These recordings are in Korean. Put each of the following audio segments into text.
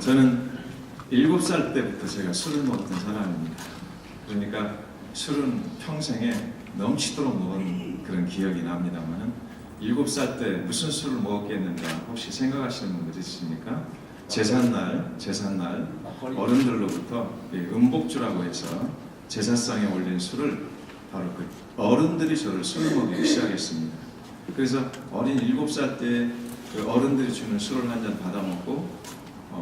저는 7살 때부터 제가 술을 먹었던 사람입니다. 그러니까 술은 평생에 넘치도록 먹은 그런 기억이 납니다만 7살 때 무슨 술을 먹었겠는가 혹시 생각하시는 분들 있으십니까? 제삿날 어른들로부터 음복주라고 해서 제사상에 올린 술을 바로 그 어른들이 저를 술을 먹이기 시작했습니다. 그래서 어린 7살 때 그 어른들이 주는 술을 한 잔 받아 먹고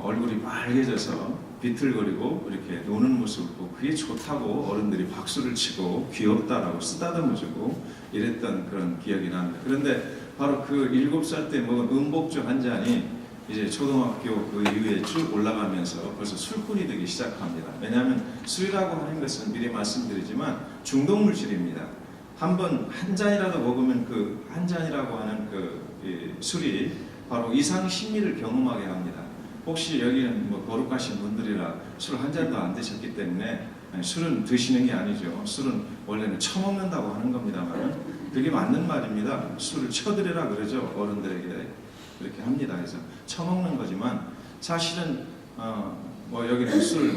얼굴이 빨개져서 비틀거리고 이렇게 노는 모습을 보고 그게 좋다고 어른들이 박수를 치고 귀엽다라고 쓰다듬어주고 이랬던 그런 기억이 납니다. 그런데 바로 그 7살 때 먹은 음복주 한 잔이 이제 초등학교 그 이후에 쭉 올라가면서 벌써 술꾼이 되기 시작합니다. 왜냐하면 술이라고 하는 것은 미리 말씀드리지만 중독물질입니다. 한 잔이라도 먹으면 그 한 잔이라고 하는 그 술이 바로 이상 심리를 경험하게 합니다. 혹시 여기는 뭐 거룩하신 분들이라 술 한 잔도 안 드셨기 때문에 술은 드시는 게 아니죠. 술은 원래는 처먹는다고 하는 겁니다만 그게 맞는 말입니다. 술을 쳐드리라 그러죠. 어른들에게 그렇게 합니다. 그래서 처먹는 거지만 사실은 뭐 여기는 술을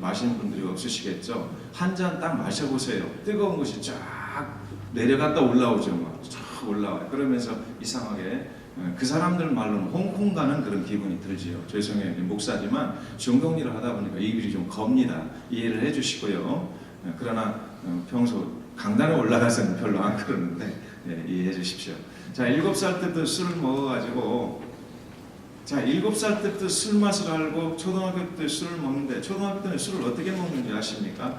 마시는 분들이 없으시겠죠. 한 잔 딱 마셔보세요. 뜨거운 것이 쫙 내려갔다 올라오죠. 막 쫙 올라와요. 그러면서 이상하게 그 사람들 말로는 홍콩 가는 그런 기분이 들지요. 죄송해요. 목사지만 중독일을 하다 보니까 입이 좀 겁니다. 이해를 해주시고요. 그러나 평소 강단에 올라가서는 별로 안 그러는데 이해해 주십시오. 자, 7살 때부터 술을 먹어가지고 7살 때부터 술 맛을 알고 초등학교 때 술을 먹는데 초등학교 때는 술을 어떻게 먹는지 아십니까?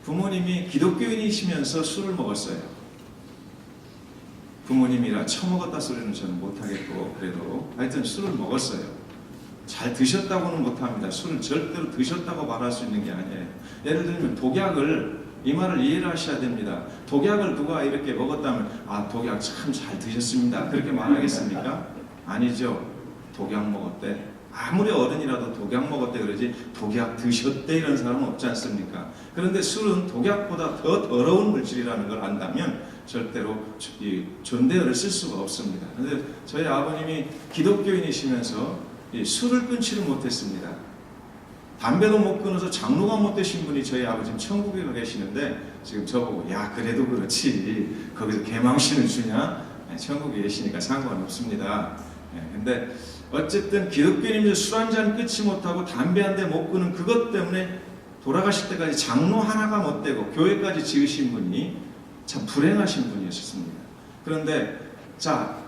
부모님이 기독교인이시면서 술을 먹었어요. 부모님이라 처먹었다 소리는 저는 못하겠고 그래도 하여튼 술을 먹었어요. 잘 드셨다고는 못합니다. 술을 절대로 드셨다고 말할 수 있는 게 아니에요. 예를 들면 독약을 이 말을 이해를 하셔야 됩니다. 독약을 누가 이렇게 먹었다면 독약 참 잘 드셨습니다. 그렇게 말하겠습니까? 아니죠. 독약 먹었대. 아무리 어른이라도 독약 먹었대 그러지 독약 드셨대 이런 사람은 없지 않습니까? 그런데 술은 독약보다 더 더러운 물질이라는 걸 안다면 절대로 이 존대어를 쓸 수가 없습니다. 그런데 저희 아버님이 기독교인이시면서 이 술을 끊지를 못했습니다. 담배도 못 끊어서 장로가 못 되신 분이 저희 아버님 천국에 가 계시는데 지금 저보고 야 그래도 그렇지 거기서 개망신을 주냐? 천국에 계시니까 상관없습니다. 근데 어쨌든 기독교인이면서 술 한 잔 끊지 못하고 담배 한 대 못 끊은 그것 때문에 돌아가실 때까지 장로 하나가 못 되고 교회까지 지으신 분이 참 불행하신 분이었습니다. 그런데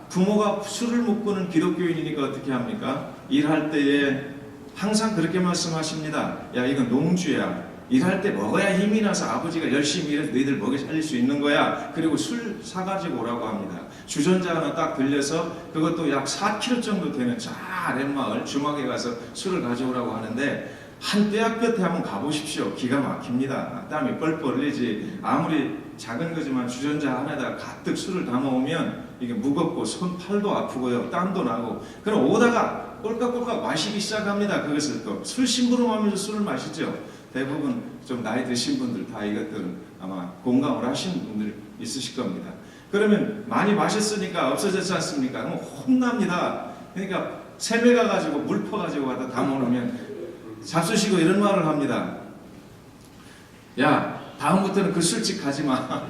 부모가 술을 못 끊은 기독교인이니까 어떻게 합니까? 일할 때에 항상 그렇게 말씀하십니다. 야 이건 농주야. 일할 때 먹어야 힘이 나서 아버지가 열심히 일해서 너희들 먹여 살릴 수 있는 거야. 그리고 술 사가지고 오라고 합니다. 주전자 하나 딱 들려서 그것도 약 4kg 정도 되는 저 아랫마을 주막에 가서 술을 가져오라고 하는데 한떼약 끝에 한번 가보십시오. 기가 막힙니다. 땀이 뻘뻘 흘리지. 아무리 작은 거지만 주전자 하나에다가 가득 술을 담아오면 이게 무겁고 손 팔도 아프고요. 땀도 나고. 그럼 오다가 꼴깍꼴깍 마시기 시작합니다. 그것을 또 술 심부름하면서 술을 마시죠. 대부분 좀 나이 드신 분들 다 이것들은 아마 공감을 하시는 분들 있으실 겁니다. 그러면 많이 마셨으니까 없어졌지 않습니까? 그럼 혼납니다. 그러니까 세배 가가지고 물 퍼가지고 갖다 담아놓으면 잡수시고 이런 말을 합니다. 야 다음부터는 그 술집 가지마.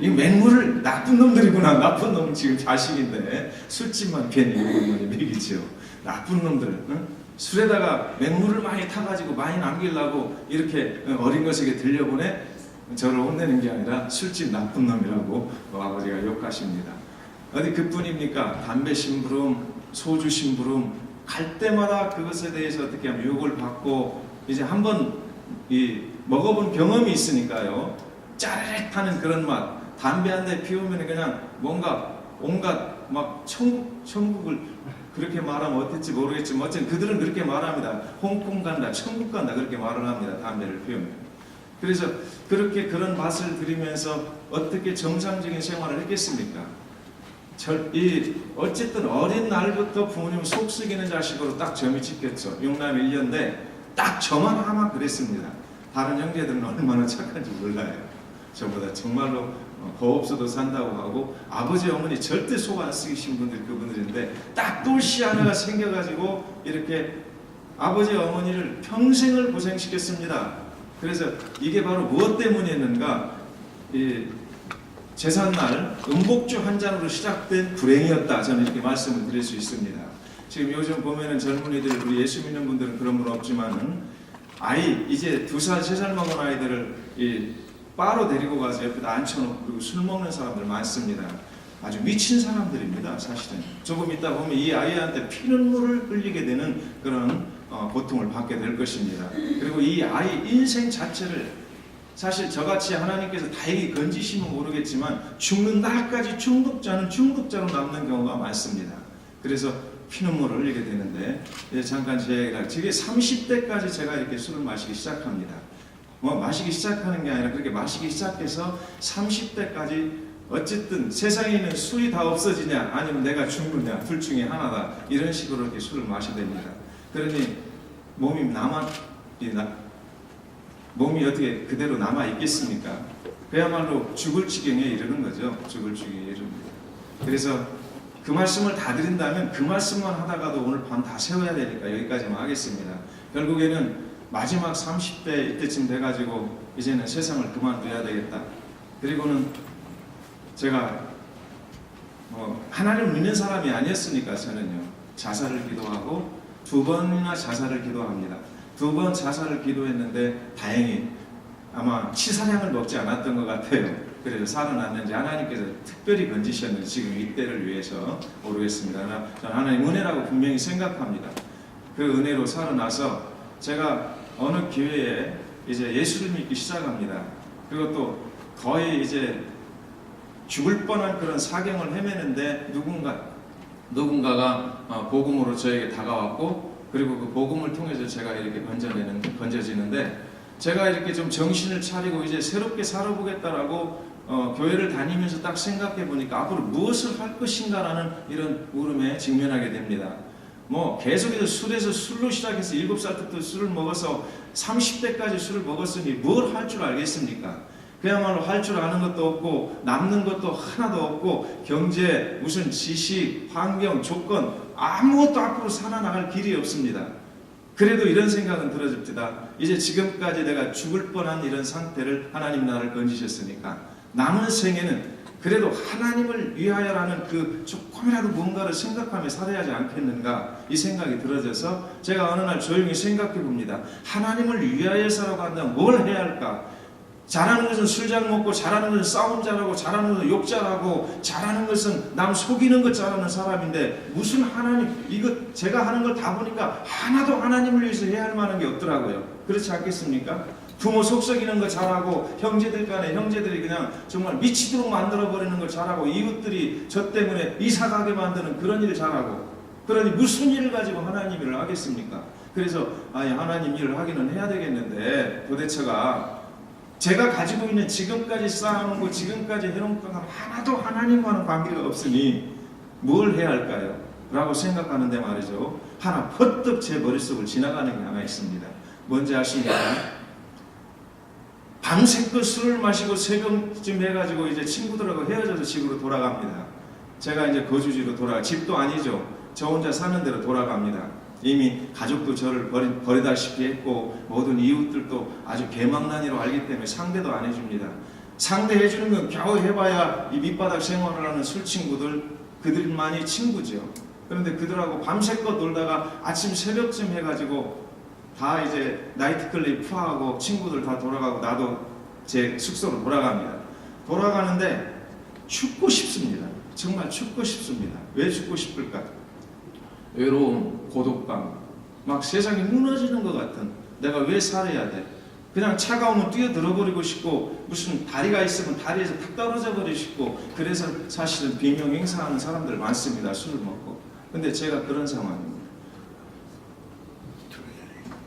이 맹물을 나쁜 놈들이구나. 나쁜 놈 지금 자식인데 술집만 괜히 이러면 먹이지요. 나쁜 놈들. 응? 술에다가 맹물을 많이 타가지고 많이 남기려고 이렇게 어린 것에게 들려보내 저를 혼내는 게 아니라 술집 나쁜 놈이라고 아버지가 욕하십니다. 어디 그뿐입니까? 담배 심부름, 소주 심부름 갈 때마다 그것에 대해서 어떻게 하면 유혹을 받고 이제 한번 먹어본 경험이 있으니까요. 짜릿 하는 그런 맛. 담배 한 대 피우면 그냥 뭔가 온갖 막 천국을 그렇게 말하면 어떨지 모르겠지만 어쨌든 그들은 그렇게 말합니다. 홍콩 간다, 천국 간다 그렇게 말을 합니다. 담배를 피우면. 그래서 그렇게 그런 맛을 들이면서 어떻게 정상적인 생활을 했겠습니까? 어쨌든 어린 날부터 부모님 속 썩이는 자식으로 딱 점이 찍혔죠. 6남 1년대 딱 저만 아마 그랬습니다. 다른 형제들은 얼마나 착한지 몰라요. 저보다 정말로 거 없어도 산다고 하고 아버지 어머니 절대 속 안 쓰이신 분들 그분들인데 딱 돌씨 하나가 생겨가지고 이렇게 아버지 어머니를 평생을 고생시켰습니다. 그래서 이게 바로 무엇 때문이었는가? 제삿날 음복주 한 잔으로 시작된 불행이었다. 저는 이렇게 말씀을 드릴 수 있습니다. 지금 요즘 보면은 젊은이들, 우리 예수 믿는 분들은 그런 분 없지만은 아이 이제 2살, 3살 먹은 아이들을 바로 데리고 가서 옆에다 앉혀놓고 그리고 술 먹는 사람들 많습니다. 아주 미친 사람들입니다. 사실은 조금 있다 보면 이 아이한테 피눈물을 흘리게 되는 그런 고통을 받게 될 것입니다. 그리고 이 아이 인생 자체를 사실 저같이 하나님께서 다행히 건지시면 모르겠지만 죽는 날까지 중독자는 중독자로 남는 경우가 많습니다. 그래서 피눈물을 흘리게 되는데 잠깐 제가 지금 30대까지 제가 이렇게 술을 마시기 시작합니다. 마시기 시작하는 게 아니라 그렇게 마시기 시작해서 30대까지 어쨌든 세상에 있는 술이 다 없어지냐 아니면 내가 죽느냐 둘 중에 하나다 이런 식으로 이렇게 술을 마시게 됩니다. 그러니 몸이 어떻게 그대로 남아 있겠습니까? 그야말로 죽을 지경에 이르는 거죠. 죽을 지경에 이릅니다. 그래서 그 말씀을 다 드린다면 그 말씀만 하다가도 오늘 밤 다 세워야 되니까 여기까지만 하겠습니다. 결국에는 마지막 30대 이때쯤 돼가지고 이제는 세상을 그만둬야 되겠다. 그리고는 제가 하나님을 믿는 사람이 아니었으니까 저는요 자살을 기도하고 2번이나 자살을 기도합니다. 2번 자살을 기도했는데 다행히 아마 치사량을 먹지 않았던 것 같아요. 그래서 살아났는지 하나님께서 특별히 건지셨는지 지금 이때를 위해서 모르겠습니다. 저는 하나님 은혜라고 분명히 생각합니다. 그 은혜로 살아나서 제가 어느 교회에 이제 예수를 믿기 시작합니다. 그리고 또 거의 이제 죽을 뻔한 그런 사경을 헤매는데 누군가가 복음으로 저에게 다가왔고 그리고 그 복음을 통해서 제가 이렇게 건져지는데 제가 이렇게 좀 정신을 차리고 이제 새롭게 살아보겠다라고 교회를 다니면서 딱 생각해 보니까 앞으로 무엇을 할 것인가라는 이런 물음에 직면하게 됩니다. 계속해서 술로 시작해서 7살 때부터 술을 먹어서 30대까지 술을 먹었으니 뭘 할 줄 알겠습니까? 그야말로 할 줄 아는 것도 없고 남는 것도 하나도 없고 경제, 무슨 지식, 환경, 조건 아무것도 앞으로 살아나갈 길이 없습니다. 그래도 이런 생각은 들어집니다. 이제 지금까지 내가 죽을 뻔한 이런 상태를 하나님 나를 건지셨으니까 남은 생에는 그래도 하나님을 위하여라는 그 조금이라도 뭔가를 생각하며 살아야 하지 않겠는가 이 생각이 들어져서 제가 어느 날 조용히 생각해 봅니다. 하나님을 위하여서라고 한다면 뭘 해야 할까? 잘하는 것은 술 잘 먹고 잘하는 것은 싸움 잘하고 잘하는 것은 욕 잘하고 잘하는 것은 남 속이는 것 잘하는 사람인데 무슨 하나님 이거 제가 하는 걸 다 보니까 하나도 하나님을 위해서 해야 할 만한 게 없더라고요. 그렇지 않겠습니까? 부모 속썩이는 거 잘하고 형제들 간에 형제들이 그냥 정말 미치도록 만들어버리는 걸 잘하고 이웃들이 저 때문에 이사가게 만드는 그런 일을 잘하고 그러니 무슨 일을 가지고 하나님 일을 하겠습니까? 그래서 하나님 일을 하기는 해야 되겠는데 도대체가 제가 가지고 있는 지금까지 쌓아놓은 거 지금까지 해놓은 거 하나도 하나님과는 관계가 없으니 뭘 해야 할까요? 라고 생각하는데 말이죠. 하나 퍼뜩 제 머릿속을 지나가는 게 하나 있습니다. 뭔지 아십니까? 밤새껏 술을 마시고 새벽쯤 해가지고 이제 친구들하고 헤어져서 집으로 돌아갑니다. 제가 이제 거주지로 집도 아니죠. 저 혼자 사는 데로 돌아갑니다. 이미 가족도 저를 버리다시피 했고 모든 이웃들도 아주 개망난이로 알기 때문에 상대도 안 해줍니다. 상대해주는 건 겨우 해봐야 이 밑바닥 생활을 하는 술 친구들 그들만이 친구죠. 그런데 그들하고 밤새껏 놀다가 아침 새벽쯤 해가지고 다 이제 나이트클럽 푸하고 친구들 다 돌아가고 나도 제 숙소로 돌아갑니다. 돌아가는데 죽고 싶습니다. 정말 죽고 싶습니다. 왜 죽고 싶을까? 외로움, 고독감, 막 세상이 무너지는 것 같은 내가 왜 살아야 돼? 그냥 차가 오면 뛰어들어버리고 싶고 무슨 다리가 있으면 다리에서 탁 떨어져 버리고 싶고 그래서 사실은 비명 행사하는 사람들 많습니다. 술을 먹고. 근데 제가 그런 상황입니다.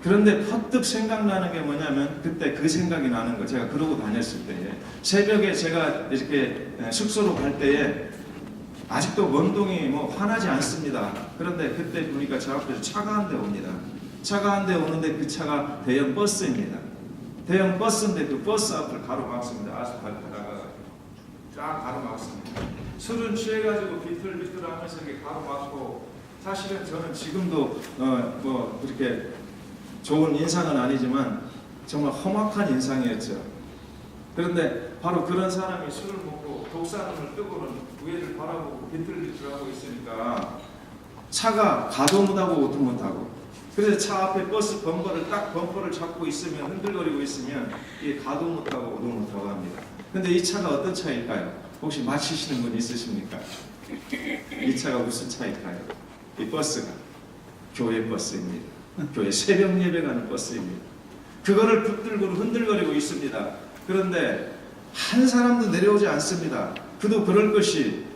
그런데 퍼뜩 생각나는 게 뭐냐면 그때 그 생각이 나는 거 제가 그러고 다녔을 때에 새벽에 제가 이렇게 숙소로 갈 때에 아직도 원동이 화나지 않습니다. 그런데 그때 보니까 저 앞에서 차가 한 대 옵니다. 차가 한 대 오는데 그 차가 대형 버스입니다. 대형 버스인데 그 버스 앞을 가로막습니다. 아스팔트다가 쫙 가로막습니다. 술은 취해가지고 비틀비틀하면서 이렇게 가로막고 사실은 저는 지금도 뭐 그렇게 좋은 인상은 아니지만 정말 험악한 인상이었죠. 그런데 바로 그런 사람이 술을 먹고 독사눈을 뜨고는 위에를 바라보고 비틀비틀 하고 있으니까 차가 가도 못하고 오도 못하고, 그래서 차 앞에 버스 범퍼를 잡고 있으면, 흔들거리고 있으면 이게 가도 못하고 오도 못하고 합니다. 근데 이 차가 어떤 차일까요? 혹시 맞히시는 분 있으십니까? 이 차가 무슨 차일까요? 이 버스가 교회 버스입니다. 교회 새벽 예배 가는 버스입니다. 그거를 붙들고 흔들거리고 있습니다. 그런데 한 사람도 내려오지 않습니다. 그도 그럴 것이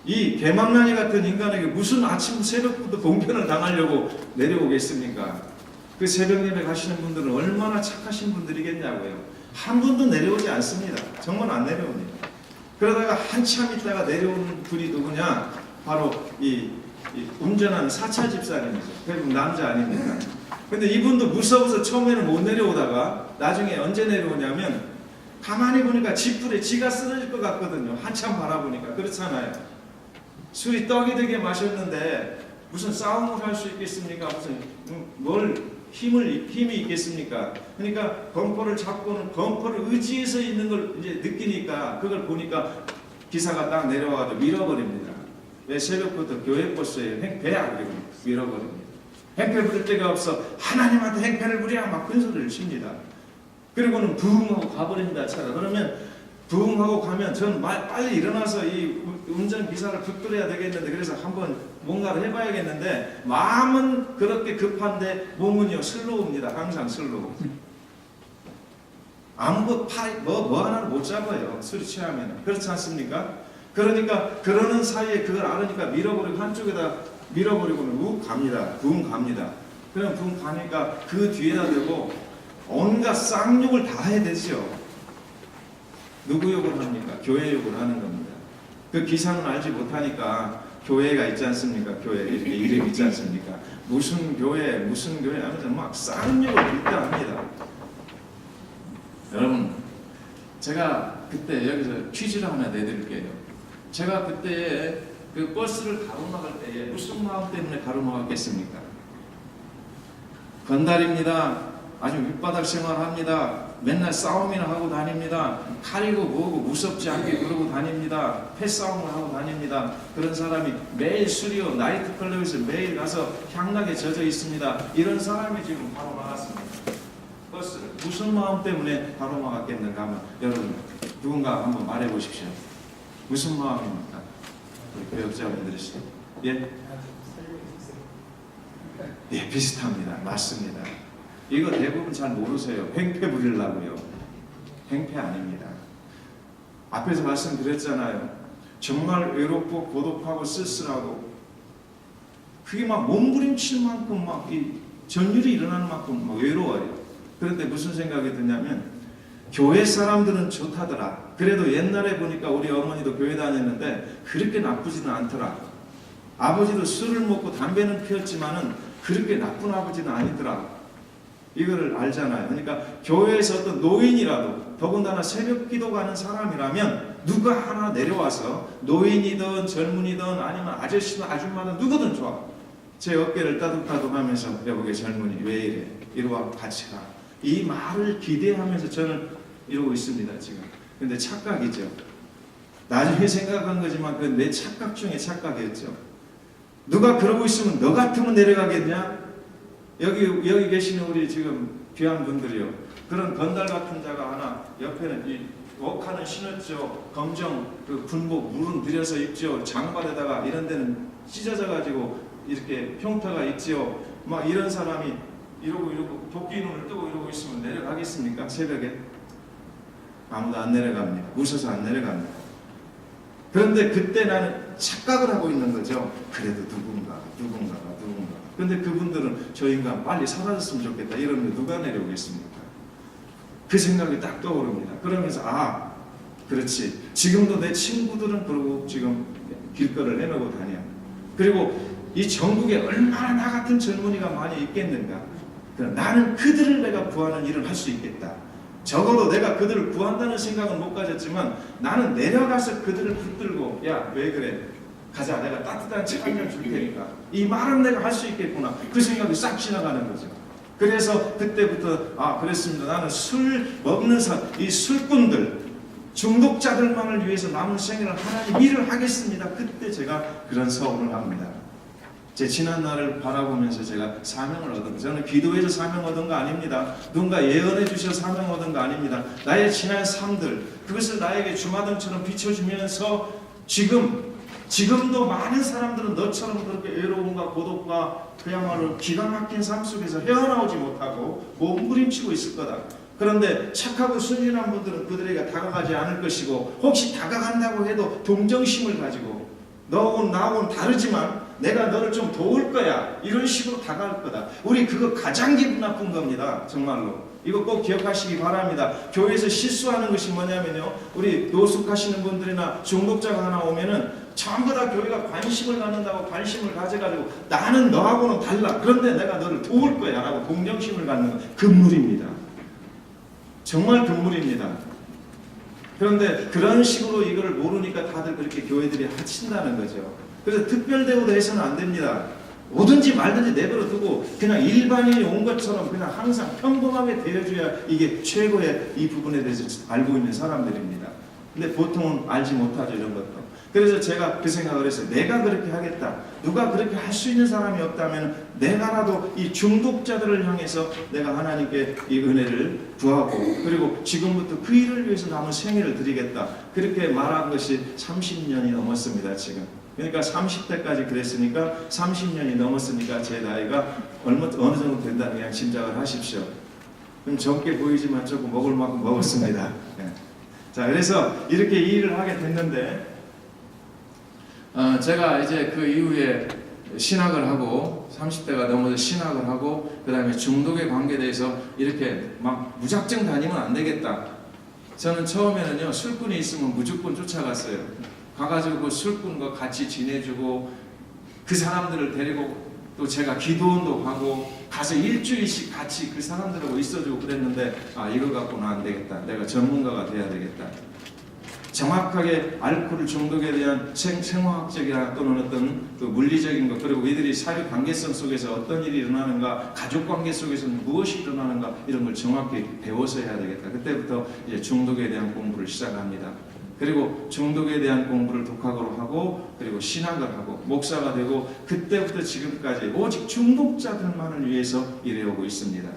이 개망나니 같은 인간에게 무슨 아침 새벽부터 봉편을 당하려고 내려오겠습니까? 그 새벽 예배 가시는 분들은 얼마나 착하신 분들이겠냐고요. 한 분도 내려오지 않습니다. 정말 안 내려옵니다. 그러다가 한참 있다가 내려오는 분이 누구냐? 바로 이 운전하는 사차 집사님이죠. 결국 남자 아닙니까? 근데 이분도 무서워서 처음에는 못 내려오다가 나중에 언제 내려오냐면, 가만히 보니까 집불에 지가 쓰러질 것 같거든요. 한참 바라보니까. 그렇잖아요. 술이 떡이 되게 마셨는데 무슨 싸움을 할 수 있겠습니까? 무슨 뭘 힘이 있겠습니까? 그러니까 범퍼를 잡고는 범퍼를 의지해서 있는 걸 이제 느끼니까, 그걸 보니까 기사가 딱 내려와가지고 밀어버립니다. 왜? 새벽부터 교회 버스에 행패야 그리고 밀어버립니다. 행패 부릴 데가 없어 하나님한테 행패를 부리야 막 큰 소리를 칩니다. 그리고는 부흥하고 가버립니다. 차가. 그러면 부흥하고 가면 저는 빨리 일어나서 이 운전기사를 붙들어야 되겠는데, 그래서 한번 뭔가를 해봐야겠는데, 마음은 그렇게 급한데 몸은요 슬로우입니다. 항상 슬로우. 아무 뭐 하나를 못 잡아요. 술이 취하면. 그렇지 않습니까? 그러니까 그러는 사이에 그걸 알으니까 밀어버리고, 한쪽에다 밀어버리고는 욱 갑니다. 부흥 갑니다. 그럼 부흥 가니까 그 뒤에다 대고 온갖 쌍욕을 다 해야 되죠. 누구 욕을 합니까? 교회 욕을 하는 겁니다. 그 기사는 알지 못하니까 교회가 있지 않습니까? 교회 이렇게 이름 있지 않습니까? 무슨 교회 하면서 막 쌍욕을 빌다합니다. 여러분, 제가 그때 여기서 퀴즈를 하나 내드릴게요. 제가 그때 그 버스를 가로막을 때에 무슨 마음 때문에 가로막았겠습니까? 건달입니다. 아주 밑바닥 생활합니다. 맨날 싸움이나 하고 다닙니다. 칼이고 뭐고 무섭지 않게 그러고 다닙니다. 패싸움을 하고 다닙니다. 그런 사람이 매일 술이요 나이트 클럽에서 매일 가서 향락에 젖어 있습니다. 이런 사람이 지금 바로 막았습니다. 버스를 무슨 마음 때문에 바로 막았겠는가 하면, 여러분 누군가 한번 말해 보십시오. 무슨 마음입니까? 우리 교역자분들이시죠? 예? 예, 비슷합니다. 맞습니다. 이거 대부분 잘 모르세요. 행패 부리려고요. 행패 아닙니다. 앞에서 말씀드렸잖아요. 정말 외롭고 고독하고 쓸쓸하고, 그게 막 몸부림칠 만큼 막 이 전율이 일어나는 만큼 막 외로워요. 그런데 무슨 생각이 드냐면, 교회 사람들은 좋다더라. 그래도 옛날에 보니까 우리 어머니도 교회 다녔는데 그렇게 나쁘지는 않더라. 아버지도 술을 먹고 담배는 피웠지만은 그렇게 나쁜 아버지는 아니더라. 이거를 알잖아요. 그러니까 교회에서 어떤 노인이라도, 더군다나 새벽 기도 가는 사람이라면 누가 하나 내려와서, 노인이든 젊은이든 아니면 아저씨든 아줌마든 누구든 좋아, 제 어깨를 따둑따둑 하면서 여보게 젊은이 왜 이래? 이리 와 같이 가. 이 말을 기대하면서 저는 이러고 있습니다 지금. 근데 착각이죠. 나중에 생각한 거지만 그 내 착각 중에 착각이었죠. 누가 그러고 있으면 너 같으면 내려가겠냐? 여기 계시는 우리 지금 귀한 분들이요. 그런 건달 같은 자가 하나 옆에는 이 옥하는 신었죠. 검정 그 군복 물은 들여서 입죠. 장발에다가 이런 데는 찢어져 가지고 이렇게 흉터가 있지요. 막 이런 사람이 이러고 도끼 눈을 뜨고 이러고 있으면 내려가겠습니까? 새벽에? 아무도 안 내려갑니다. 무서워서 안 내려갑니다. 그런데 그때 나는 착각을 하고 있는 거죠. 그래도 누군가. 그런데 그분들은 저 인간 빨리 사라졌으면 좋겠다 이러면 누가 내려오겠습니까? 그 생각이 딱 떠오릅니다. 그러면서 그렇지. 지금도 내 친구들은 그러고 지금 길거리를 헤매고 다녀. 그리고 이 전국에 얼마나 나 같은 젊은이가 많이 있겠는가. 나는 그들을 내가 구하는 일을 할 수 있겠다. 적어도 내가 그들을 구한다는 생각은 못 가졌지만 나는 내려가서 그들을 붙들고, 야 왜 그래? 가자, 내가 따뜻한 차 한 잔 줄 테니까 이 말은 내가 할 수 있겠구나, 그 생각이 싹 지나가는 거죠. 그래서 그때부터 그랬습니다. 나는 술 먹는 이 술꾼들, 중독자들만을 위해서 남은 생애를 하나님 일을 하겠습니다. 그때 제가 그런 서원을 합니다. 제 지난 날을 바라보면서 제가 사명을 얻은 거예요. 저는 기도해서 사명 얻은 거 아닙니다. 누군가 예언해 주셔서 사명 얻은 거 아닙니다. 나의 지난 삶들, 그것을 나에게 주마등처럼 비춰주면서 지금도 많은 사람들은 너처럼 그렇게 외로움과 고독과 그야말로 기가 막힌 삶 속에서 헤어나오지 못하고 몸부림치고 있을 거다. 그런데 착하고 순진한 분들은 그들에게 다가가지 않을 것이고, 혹시 다가간다고 해도 동정심을 가지고 너하고는 나하고는 다르지만 내가 너를 좀 도울 거야, 이런 식으로 다가갈 거다. 우리 그거 가장 기분 나쁜 겁니다. 정말로 이거 꼭 기억하시기 바랍니다. 교회에서 실수하는 것이 뭐냐면요, 우리 노숙하시는 분들이나 중독자가 하나 오면은 전부 다 교회가 관심을 갖는다고 관심을 가져가지고 나는 너하고는 달라, 그런데 내가 너를 도울 거야 라고 동정심을 갖는 건 금물입니다. 정말 금물입니다. 그런데 그런 식으로 이거를 모르니까 다들 그렇게 교회들이 하친다는 거죠. 그래서 특별 대우도 해서는 안 됩니다. 오든지 말든지 내버려 두고 그냥 일반인이 온 것처럼 그냥 항상 평범하게 대해줘야 이게 최고의 이 부분에 대해서 알고 있는 사람들입니다. 근데 보통은 알지 못하죠, 이런 것도. 그래서 제가 그 생각을 했어요. 내가 그렇게 하겠다. 누가 그렇게 할 수 있는 사람이 없다면 내가라도 이 중독자들을 향해서 내가 하나님께 이 은혜를 구하고, 그리고 지금부터 그 일을 위해서 남은 생애를 드리겠다. 그렇게 말한 것이 30년이 넘었습니다, 지금. 그러니까 30대까지 그랬으니까 30년이 넘었으니까 제 나이가 어느 정도 된다는 그냥 짐작을 하십시오. 좀 젊게 보이지만 조금 먹을 만큼 먹었습니다. 네. 자, 그래서 이렇게 이 일을 하게 됐는데, 제가 이제 그 이후에 신학을 하고 30대가 넘어서 신학을 하고 그 다음에 중독의 관계에 대해서 이렇게 막 무작정 다니면 안 되겠다. 저는 처음에는요, 술꾼이 있으면 무조건 쫓아갔어요. 가가지고 그 술꾼과 같이 지내주고 그 사람들을 데리고 또 제가 기도원도 가고 가서 일주일씩 같이 그 사람들하고 있어주고 그랬는데, 이거 갖고는 안 되겠다. 내가 전문가가 돼야 되겠다. 정확하게 알코올 중독에 대한 생화학적이나 또는 어떤 그 물리적인 것, 그리고 이들이 사회 관계성 속에서 어떤 일이 일어나는가, 가족 관계 속에서는 무엇이 일어나는가, 이런 걸 정확히 배워서 해야 되겠다. 그때부터 이제 중독에 대한 공부를 시작합니다. 그리고 중독에 대한 공부를 독학으로 하고, 그리고 신학을 하고 목사가 되고, 그때부터 지금까지 오직 중독자들만을 위해서 일해오고 있습니다.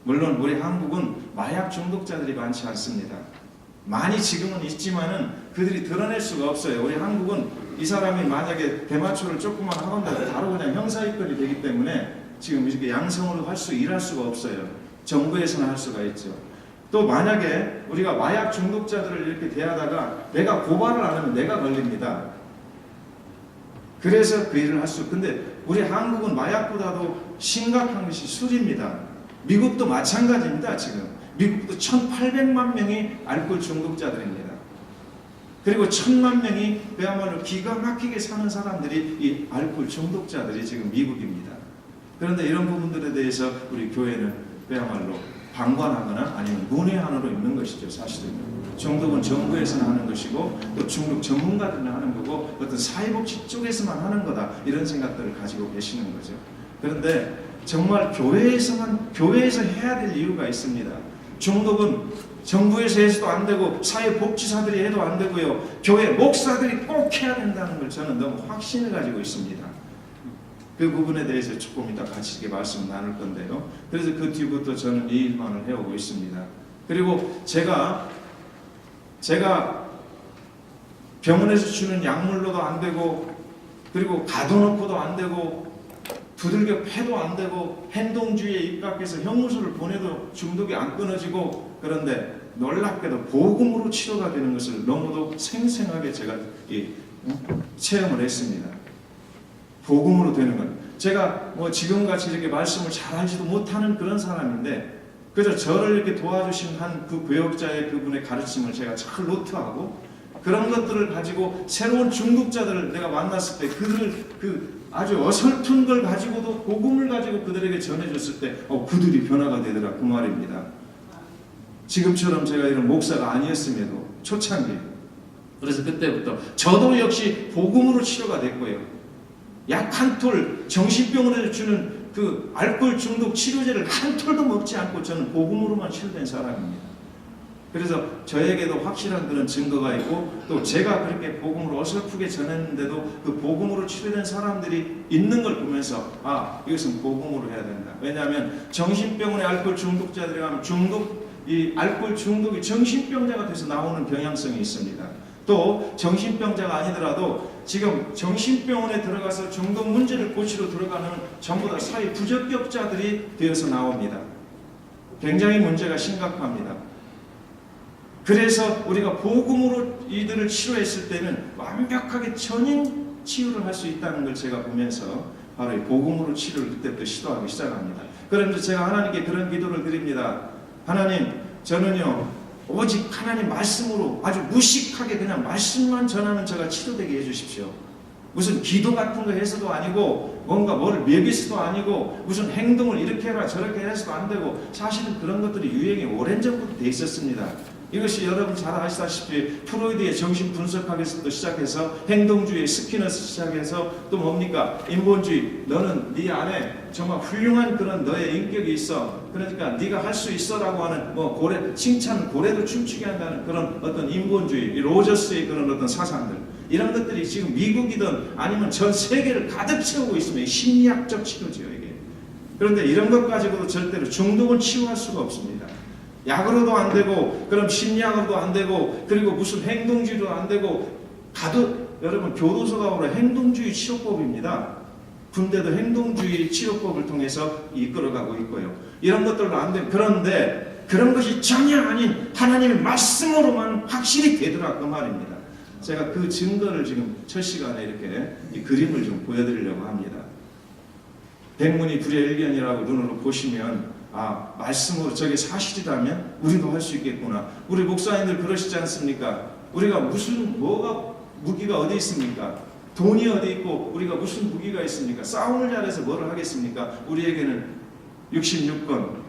물론 우리 한국은 마약 중독자들이 많지 않습니다. 많이 지금은 있지만은 그들이 드러낼 수가 없어요. 우리 한국은 이 사람이 만약에 대마초를 조금만 하건다고 바로 그냥 형사입건이 되기 때문에 지금 이렇게 양성으로 일할 수가 없어요. 정부에서는 할 수가 있죠. 또 만약에 우리가 마약 중독자들을 이렇게 대하다가 내가 고발을 안 하면 내가 걸립니다. 그래서 그 일을 근데 우리 한국은 마약보다도 심각한 것이 술입니다. 미국도 마찬가지입니다. 지금 미국도 1,800만 명이 알코올 중독자들입니다. 그리고 1,000만 명이 그야말로 기가 막히게 사는 사람들이 이 알코올 중독자들이 지금 미국입니다. 그런데 이런 부분들에 대해서 우리 교회는 그야말로 방관하거나 아니면 문외한으로 있는 것이죠. 사실은 중독은 정부에서는 하는 것이고 또 중독 전문가들은 하는 거고 어떤 사회복지 쪽에서만 하는 거다, 이런 생각들을 가지고 계시는 거죠. 그런데 정말 교회에서 해야 될 이유가 있습니다. 중독은 정부에서 해서도 안 되고 사회복지사들이 해도 안 되고요, 교회 목사들이 꼭 해야 된다는 걸 저는 너무 확신을 가지고 있습니다. 그 부분에 대해서 조금 이따 같이 말씀 나눌 건데요. 그래서 그 뒤부터 저는 이 일만을 해오고 있습니다. 그리고 제가 병원에서 주는 약물로도 안 되고, 그리고 가둬놓고도 안 되고, 두들겨 패도 안 되고, 행동주의에 입각해서 형무소를 보내도 중독이 안 끊어지고, 그런데 놀랍게도 복음으로 치료가 되는 것을 너무도 생생하게 제가 체험을 했습니다. 복음으로 되는 것. 제가 지금같이 이렇게 말씀을 잘 알지도 못하는 그런 사람인데, 그래서 저를 이렇게 도와주신 한 그 교역자의 그분의 가르침을 제가 잘 노트하고, 그런 것들을 가지고 새로운 중독자들을 내가 만났을 때 그들을 아주 어설픈 걸 가지고도 복음을 가지고 그들에게 전해줬을 때 그들이 변화가 되더라, 그 말입니다. 지금처럼 제가 이런 목사가 아니었음에도 초창기 그래서 그때부터 저도 역시 복음으로 치료가 됐고요. 약 한 톨, 정신병원에서 주는 그 알코올 중독 치료제를 한 톨도 먹지 않고 저는 복음으로만 치료된 사람입니다. 그래서 저에게도 확실한 그런 증거가 있고, 또 제가 그렇게 복음으로 어설프게 전했는데도 그 복음으로 치료된 사람들이 있는 걸 보면서 아, 이것은 복음으로 해야 된다. 왜냐하면 정신병원에 알코올 중독자들이 가면 이 알코올 중독이 정신병자가 돼서 나오는 경향성이 있습니다. 또 정신병자가 아니더라도 지금 정신병원에 들어가서 중독 문제를 고치러 들어가는 전부 다 사회 부적격자들이 되어서 나옵니다. 굉장히 문제가 심각합니다. 그래서 우리가 복음으로 이들을 치료했을 때는 완벽하게 전인 치유를 할 수 있다는 걸 제가 보면서 바로 이 복음으로 치료를 그때부터 시도하기 시작합니다. 그런데 제가 하나님께 그런 기도를 드립니다. 하나님, 저는요 오직 하나님 말씀으로 아주 무식하게 그냥 말씀만 전하는 제가 치료되게 해주십시오. 무슨 기도 같은 거 해서도 아니고 뭔가 뭐를 먹여서도 아니고 무슨 행동을 이렇게 해라 저렇게 해서도 안 되고, 사실은 그런 것들이 유행이 오랜 전부터 돼 있었습니다. 이것이 여러분 잘 아시다시피 프로이드의 정신 분석학에서부터 시작해서 행동주의, 스키너스 시작해서 또 뭡니까? 인본주의. 너는 네 안에 정말 훌륭한 그런 너의 인격이 있어. 그러니까 네가 할 수 있어라고 하는 뭐 고래, 칭찬 고래도 춤추게 한다는 그런 어떤 인본주의, 로저스의 그런 어떤 사상들. 이런 것들이 지금 미국이든 아니면 전 세계를 가득 채우고 있으면 심리학적 치료죠, 이게. 그런데 이런 것 가지고도 절대로 중독은 치유할 수가 없습니다. 약으로도 안 되고, 그럼 심리학으로도 안 되고, 그리고 무슨 행동주의도 안 되고, 여러분 교도소가 바로 행동주의 치료법입니다. 군대도 행동주의 치료법을 통해서 이끌어가고 있고요. 이런 것들도 안 돼. 그런데 그런 것이 전혀 아닌 하나님의 말씀으로만 확실히 되더라 그 말입니다. 제가 그 증거를 지금 첫 시간에 이렇게 이 그림을 좀 보여드리려고 합니다. 백문이 불여일견이라고 눈으로 보시면 아, 말씀으로 저게 사실이라면 우리도 할 수 있겠구나. 우리 목사님들 그러시지 않습니까? 우리가 뭐가 무기가 어디 있습니까? 돈이 어디 있고 우리가 무슨 무기가 있습니까? 싸움을 잘해서 뭐를 하겠습니까? 우리에게는 66권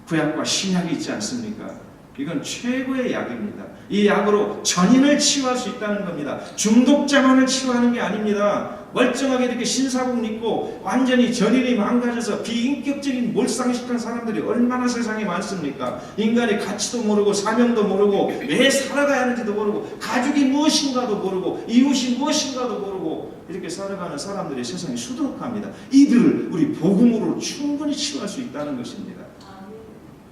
구약과 신약이 있지 않습니까? 이건 최고의 약입니다. 이 약으로 전인을 치유할 수 있다는 겁니다. 중독자만을 치유하는 게 아닙니다. 멀쩡하게 이렇게 신사복 입고 완전히 전인이 망가져서 비인격적인 몰상식한 사람들이 얼마나 세상에 많습니까? 인간의 가치도 모르고 사명도 모르고 왜 살아가야 하는지도 모르고 가족이 무엇인가도 모르고 이웃이 무엇인가도 모르고 이렇게 살아가는 사람들이 세상에 수두룩합니다. 이들을 우리 복음으로 충분히 치유할 수 있다는 것입니다.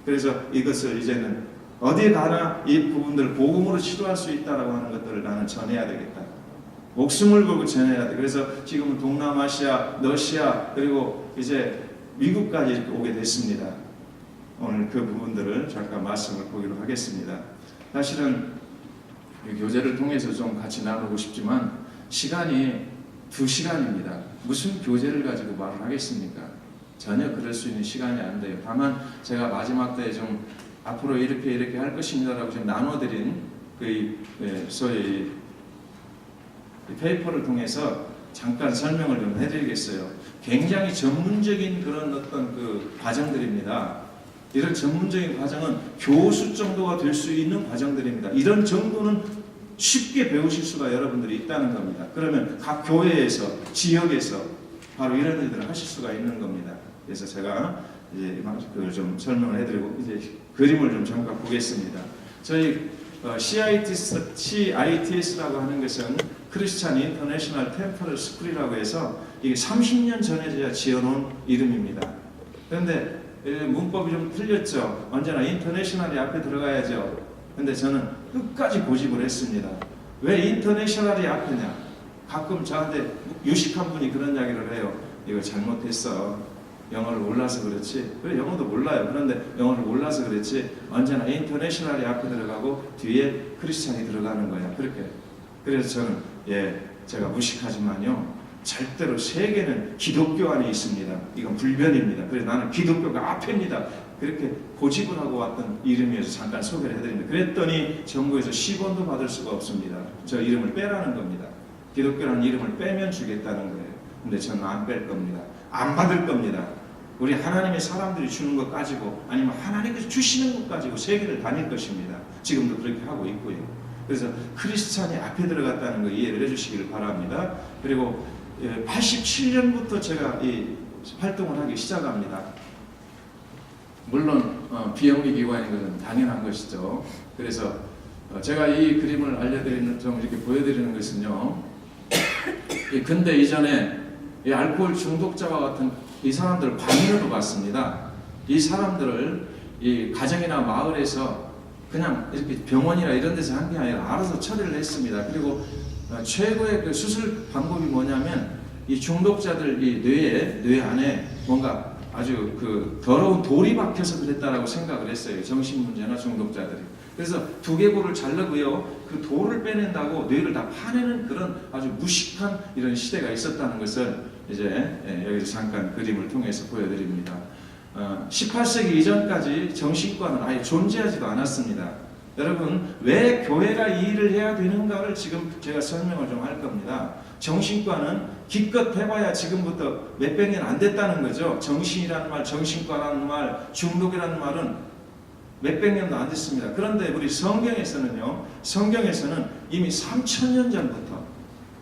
그래서 이것을 이제는 어디에 가나 이 부분들 복음으로 치료할 수 있다라고 하는 것들을 나는 전해야 되겠다. 목숨을 걸고 전해야 돼. 그래서 지금은 동남아시아, 러시아, 그리고 이제 미국까지 이렇게 오게 됐습니다. 오늘 그 부분들을 잠깐 말씀을 보기로 하겠습니다. 사실은 교제를 통해서 좀 같이 나누고 싶지만 시간이 2시간입니다. 무슨 교제를 가지고 말을 하겠습니까? 전혀 그럴 수 있는 시간이 안 돼요. 다만 제가 마지막 때 좀 앞으로 이렇게 할 것입니다라고 좀 나눠드린 소위 페이퍼를 통해서 잠깐 설명을 좀 해드리겠어요. 굉장히 전문적인 그런 어떤 그 과정들입니다. 이런 전문적인 과정은 교수 정도가 될 수 있는 과정들입니다. 이런 정도는 쉽게 배우실 수가 여러분들이 있다는 겁니다. 그러면 각 교회에서, 지역에서 바로 이런 일들을 하실 수가 있는 겁니다. 그래서 제가 이제 그걸 좀 설명을 해드리고 이제 그림을 좀 잠깐 보겠습니다. 저희 CITS라고 하는 것은 크리스찬 인터내셔널 템퍼럴 스쿨이라고 해서 이게 30년 전에 제가 지어놓은 이름입니다. 그런데 문법이 좀 틀렸죠. 언제나 인터내셔널이 앞에 들어가야죠. 근데 저는 끝까지 고집을 했습니다. 왜 인터내셔널이 앞이냐? 가끔 저한테 유식한 분이 그런 이야기를 해요. 이거 잘못했어. 영어를 몰라서 그렇지. 그래, 영어도 몰라요. 그런데 영어를 몰라서 그렇지. 언제나 인터내셔널이 앞에 들어가고 뒤에 크리스찬이 들어가는 거야. 그렇게. 그래서 저는 제가 무식하지만요. 절대로 세계는 기독교 안에 있습니다. 이건 불변입니다. 그래서 나는 기독교가 앞입니다. 그렇게 고집을 하고 왔던 이름이어서 잠깐 소개를 해드립니다. 그랬더니 정부에서 10원도 받을 수가 없습니다. 저 이름을 빼라는 겁니다. 기독교라는 이름을 빼면 주겠다는 거예요. 근데 저는 안 뺄 겁니다. 안 받을 겁니다. 우리 하나님의 사람들이 주는 것 가지고 아니면 하나님께서 주시는 것 가지고 세계를 다닐 것입니다. 지금도 그렇게 하고 있고요. 그래서 크리스찬이 앞에 들어갔다는 거 이해를 해주시길 바랍니다. 그리고 87년부터 제가 이 활동을 하기 시작합니다. 물론 비영리 기관인 것은 당연한 것이죠. 그래서 제가 이 그림을 좀 이렇게 보여드리는 것은요, 이 근대 이전에 이 알코올 중독자와 같은 이 사람들을 방인으로 봤습니다. 이 사람들을 이 가정이나 마을에서 그냥 이렇게 병원이나 이런 데서 한 게 아니라 알아서 처리를 했습니다. 그리고 최고의 그 수술 방법이 뭐냐면 이 중독자들 이 뇌 안에 뭔가 아주 그 더러운 돌이 박혀서 그랬다라고 생각을 했어요. 정신문제나 중독자들이. 그래서 두개골을 자르고요, 그 돌을 빼낸다고 뇌를 다 파내는 그런 아주 무식한 이런 시대가 있었다는 것을 이제 여기서 잠깐 그림을 통해서 보여드립니다. 18세기 이전까지 정신과는 아예 존재하지도 않았습니다. 여러분, 왜 교회가 이 일을 해야 되는가를 지금 제가 설명을 좀 할 겁니다. 정신과는 기껏 해봐야 지금부터 몇백 년 안 됐다는 거죠. 정신이라는 말, 정신과라는 말, 중독이라는 말은 몇백 년도 안 됐습니다. 그런데 우리 성경에서는요, 성경에서는 이미 3000년 전부터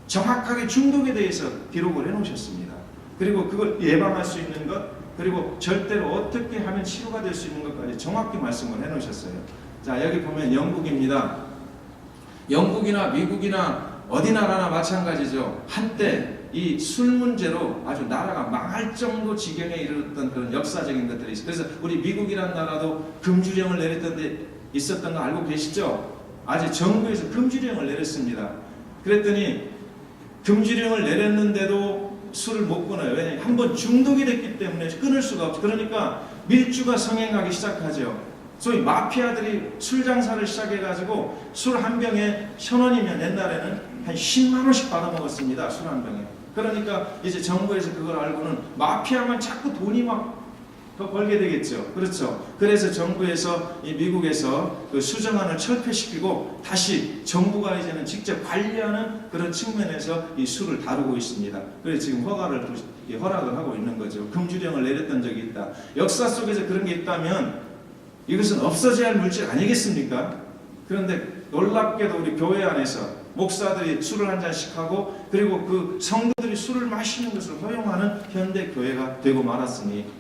정확하게 중독에 대해서 기록을 해놓으셨습니다. 그리고 그걸 예방할 수 있는 것, 그리고 절대로 어떻게 하면 치료가 될 수 있는 것까지 정확히 말씀을 해놓으셨어요. 자, 여기 보면 영국입니다. 영국이나 미국이나 어디 나라나 마찬가지죠. 한때 이 술 문제로 아주 나라가 망할 정도 지경에 이르렀던 그런 역사적인 것들이 있어요. 그래서 우리 미국이라는 나라도 금주령을 내렸던 데 있었던 거 알고 계시죠? 아직 정부에서 금주령을 내렸습니다. 그랬더니 금주령을 내렸는데도 술을 못 끊어요. 왜냐하면 한번 중독이 됐기 때문에 끊을 수가 없죠. 그러니까 밀주가 성행하기 시작하죠. 소위 마피아들이 술 장사를 시작해가지고 술 한 병에 1000원이면 옛날에는 한 10만 원씩 받아먹었습니다. 술 한 병에. 그러니까 이제 정부에서 그걸 알고는 마피아만 자꾸 돈이 막 더 벌게 되겠죠. 그렇죠. 그래서 정부에서 이 미국에서 그 수정안을 철폐시키고 다시 정부가 이제는 직접 관리하는 그런 측면에서 이 술을 다루고 있습니다. 그래서 지금 허락을 하고 있는 거죠. 금주령을 내렸던 적이 있다. 역사 속에서 그런 게 있다면 이것은 없어져야 할 물질 아니겠습니까? 그런데 놀랍게도 우리 교회 안에서 목사들이 술을 한 잔씩 하고 그리고 그 성도들이 술을 마시는 것을 허용하는 현대 교회가 되고 말았으니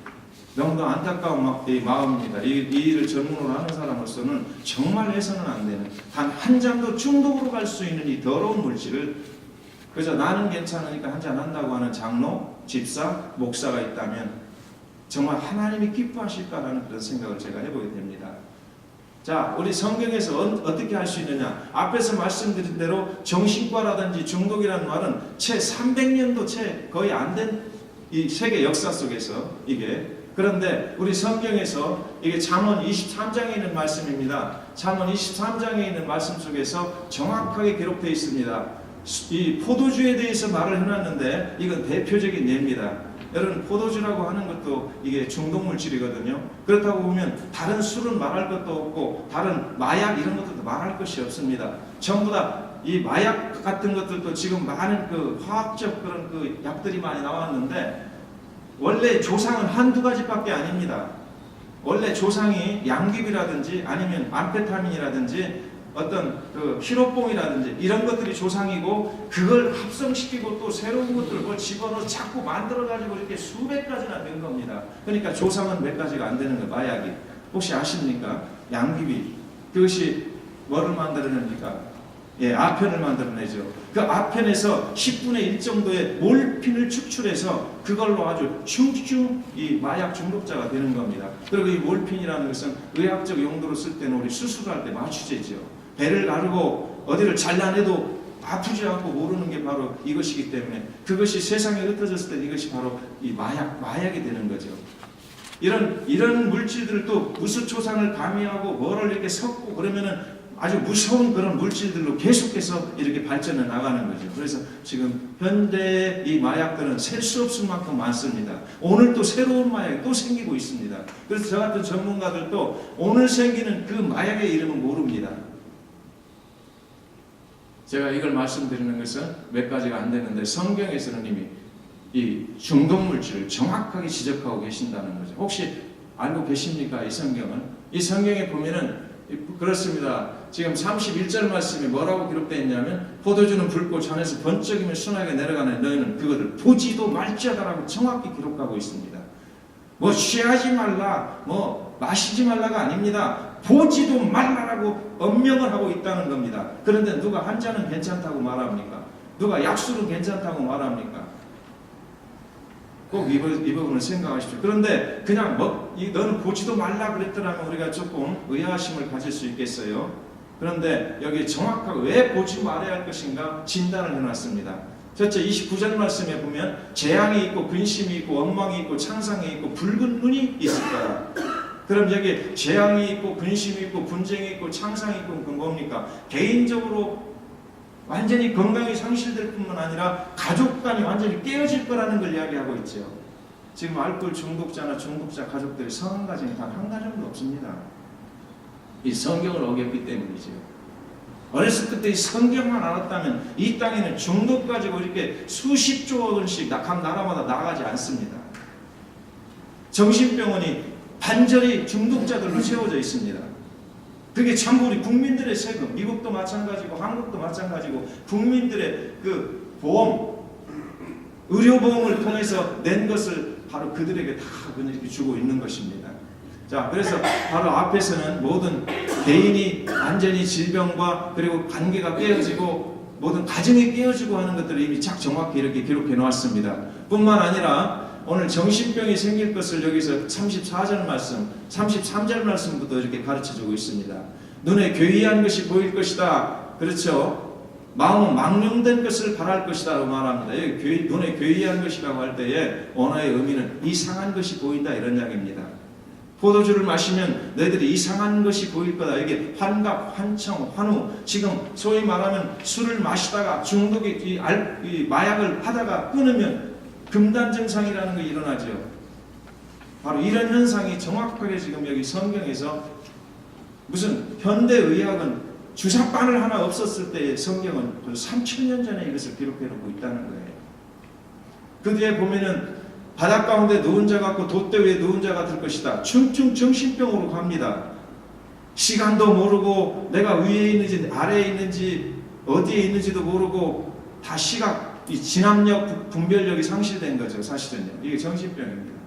너무도 안타까운 마음입니다. 이 일을 전문으로 하는 사람으로서는 정말 해서는 안 되는, 단 한 잔도 중독으로 갈 수 있는 이 더러운 물질을 그저 나는 괜찮으니까 한 잔 한다고 하는 장로, 집사, 목사가 있다면 정말 하나님이 기뻐하실까라는 그런 생각을 제가 해보게 됩니다. 자, 우리 성경에서 어떻게 할 수 있느냐? 앞에서 말씀드린 대로 정신과라든지 중독이라는 말은 채 300년도 채 거의 안 된 이 세계 역사 속에서 이게, 그런데 우리 성경에서 이게 잠언 23장에 있는 말씀입니다. 잠언 23장에 있는 말씀 속에서 정확하게 기록되어 있습니다. 이 포도주에 대해서 말을 해놨는데 이건 대표적인 예입니다. 여러분, 포도주라고 하는 것도 이게 중독물질이거든요. 그렇다고 보면 다른 술은 말할 것도 없고 다른 마약 이런 것들도 말할 것이 없습니다. 전부 다 이 마약 같은 것들도 지금 많은 그 화학적 그런 그 약들이 많이 나왔는데 원래 조상은 한두 가지밖에 아닙니다. 원래 조상이 양귀비라든지 아니면 암페타민이라든지 어떤 그 히로뽕이라든지 이런 것들이 조상이고 그걸 합성시키고 또 새로운 것들을 그걸 집어넣어 자꾸 만들어가지고 이렇게 수백 가지나 된 겁니다. 그러니까 조상은 몇 가지가 안 되는 거예요. 마약이. 혹시 아십니까? 양귀비. 그것이 뭐를 만들어냅니까? 예, 아펜을 만들어내죠. 그 아펜에서 10분의 1 정도의 몰핀을 축출해서 그걸로 아주 슝슝 이 마약 중독자가 되는 겁니다. 그리고 이 몰핀이라는 것은 의학적 용도로 쓸 때는 우리 수술할 때 마취제죠. 배를 가르고 어디를 잘라내도 아프지 않고 모르는 게 바로 이것이기 때문에 그것이 세상에 흩어졌을 때 이것이 바로 이 마약이 되는 거죠. 이런 물질들을 또 무수초상을 가미하고 뭐를 이렇게 섞고 그러면은 아주 무서운 그런 물질들로 계속해서 이렇게 발전해 나가는 거죠. 그래서 지금 현대의 이 마약들은 셀 수 없을 만큼 많습니다. 오늘 또 새로운 마약이 또 생기고 있습니다. 그래서 저 같은 전문가들도 오늘 생기는 그 마약의 이름은 모릅니다. 제가 이걸 말씀드리는 것은 몇 가지가 안 되는데 성경에서는 이미 이 중독물질을 정확하게 지적하고 계신다는 거죠. 혹시 알고 계십니까? 이 성경은? 이 성경에 보면은 그렇습니다. 지금 31절 말씀이 뭐라고 기록되어 있냐면 포도주는 붉고 잔에서 번쩍이며 순하게 내려가는 너희는 그것을 보지도 말지어다라고 정확히 기록하고 있습니다. 뭐 취하지 말라, 뭐 마시지 말라가 아닙니다. 보지도 말라라고 엄명을 하고 있다는 겁니다. 그런데 누가 한 잔은 괜찮다고 말합니까? 누가 약술은 괜찮다고 말합니까? 꼭 이 부분을 생각하십시오. 그런데 그냥 너는 보지도 말라 그랬더라면 우리가 조금 의아심을 가질 수 있겠어요. 그런데 여기 정확하게 왜 보지 말아야 할 것인가 진단을 해놨습니다. 첫째 29절 말씀에 보면 재앙이 있고 근심이 있고 원망이 있고 창상이 있고 붉은 눈이 있을 거다. 그럼 여기 재앙이 있고 근심이 있고 분쟁이 있고 창상이 있고 그건 뭡니까? 개인적으로 완전히 건강이 상실될 뿐만 아니라 가족 간이 완전히 깨어질 거라는 걸 이야기하고 있죠. 지금 알코올 중독자나 중독자 가족들이 성한 가정이 단 한 가정도 없습니다. 이 성경을 어겼기 때문이죠. 어렸을 때 이 성경만 알았다면 이 땅에는 중독 가지고 이렇게 수십조 원씩 각 나라마다 나가지 않습니다. 정신병원이 반절이 중독자들로 채워져 있습니다. 그게 전부 우리 국민들의 세금, 미국도 마찬가지고 한국도 마찬가지고 국민들의 그 보험, 의료보험을 통해서 낸 것을 바로 그들에게 다 이렇게 주고 있는 것입니다. 자, 그래서 바로 앞에서는 모든 개인이 완전히 질병과 그리고 관계가 깨어지고 모든 가정이 깨어지고 하는 것들을 이미 쫙 정확히 이렇게 기록해 놓았습니다. 뿐만 아니라 오늘 정신병이 생길 것을 여기서 34절 말씀, 33절 말씀부터 이렇게 가르쳐주고 있습니다. 눈에 괴이한 것이 보일 것이다. 그렇죠? 마음은 망령된 것을 바랄 것이다 라고 말합니다. 여기 눈에 괴이한 것이라고 할 때에 언어의 의미는 이상한 것이 보인다 이런 이야기입니다. 포도주를 마시면 너희들이 이상한 것이 보일 거다. 이게 환각, 환청, 환우. 지금 소위 말하면 술을 마시다가 중독이 이 마약을 하다가 끊으면 금단 증상이라는 게 일어나죠. 바로 이런 현상이 정확하게 지금 여기 성경에서 무슨 현대의학은 주사바늘 하나 없었을 때의 성경은 3000년 전에 이것을 기록해 놓고 있다는 거예요. 그 뒤에 보면은 바닷 가운데 누운 자 같고 돛대 위에 누운 자 같을 것이다. 중증 정신병으로 갑니다. 시간도 모르고 내가 위에 있는지 아래에 있는지 어디에 있는지도 모르고 다 시각, 이 진압력, 분별력이 상실된 거죠. 사실은요. 이게 정신병입니다.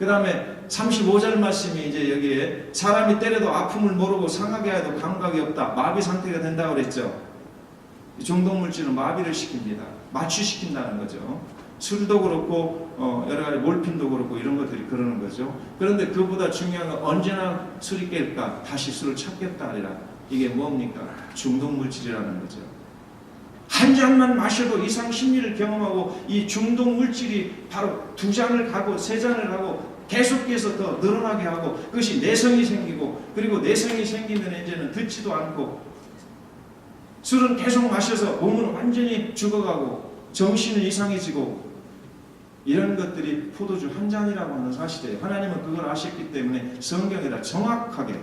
그 다음에 35절 말씀이 이제 여기에 사람이 때려도 아픔을 모르고 상하게 해도 감각이 없다. 마비 상태가 된다고 그랬죠. 중독물질은 마비를 시킵니다. 마취시킨다는 거죠. 술도 그렇고 여러 가지 몰핀도 그렇고 이런 것들이 그러는 거죠. 그런데 그보다 중요한 건 언제나 술이 깰까? 다시 술을 찾겠다 하리라. 이게 뭡니까? 중독물질이라는 거죠. 한 잔만 마셔도 이상 심리를 경험하고 이 중독물질이 바로 2잔을 가고 3잔을 가고 계속해서 더 늘어나게 하고 그것이 내성이 생기고 그리고 내성이 생기면 이제는 듣지도 않고 술은 계속 마셔서 몸은 완전히 죽어가고 정신은 이상해지고 이런 것들이 포도주 한 잔이라고 하는 사실이에요. 하나님은 그걸 아셨기 때문에 성경에다 정확하게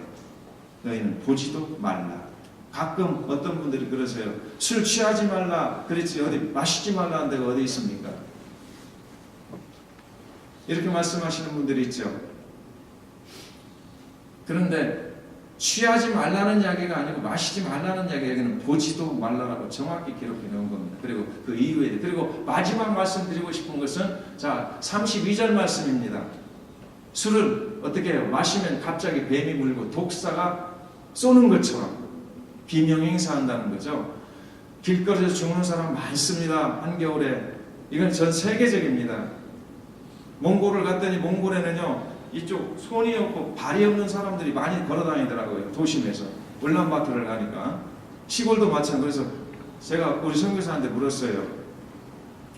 너희는 보지도 말라. 가끔 어떤 분들이 그러세요. 술 취하지 말라 그랬지 어디 마시지 말라는 데가 어디 있습니까? 이렇게 말씀하시는 분들이 있죠. 그런데 취하지 말라는 이야기가 아니고 마시지 말라는 이야기는 보지도 말라라고 정확히 기록해 놓은 겁니다. 그리고 그 이후에 그리고 마지막 말씀드리고 싶은 것은 자 32절 말씀입니다. 술을 어떻게 해요? 마시면 갑자기 뱀이 물고 독사가 쏘는 것처럼 비명행사한다는 거죠. 길거리에서 죽는 사람 많습니다. 한겨울에. 이건 전 세계적입니다. 몽골을 갔더니 몽골에는요. 이쪽 손이 없고 발이 없는 사람들이 많이 걸어다니더라고요. 도심에서. 울란바토르를 가니까. 시골도 마찬가지로. 그래서 제가 우리 선교사한테 물었어요.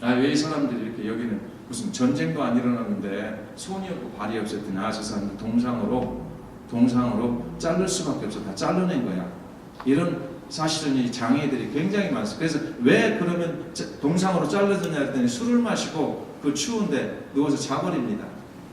왜 이 사람들이 이렇게 여기는 무슨 전쟁도 안 일어났는데 손이 없고 발이 없었더니 저 사람들 동상으로 자를 수밖에 없어. 다 잘라낸 거야. 이런 사실은 이 장애들이 굉장히 많습니다. 그래서 왜 그러면 동상으로 잘라졌냐 했더니 술을 마시고 그 추운데 누워서 자버립니다.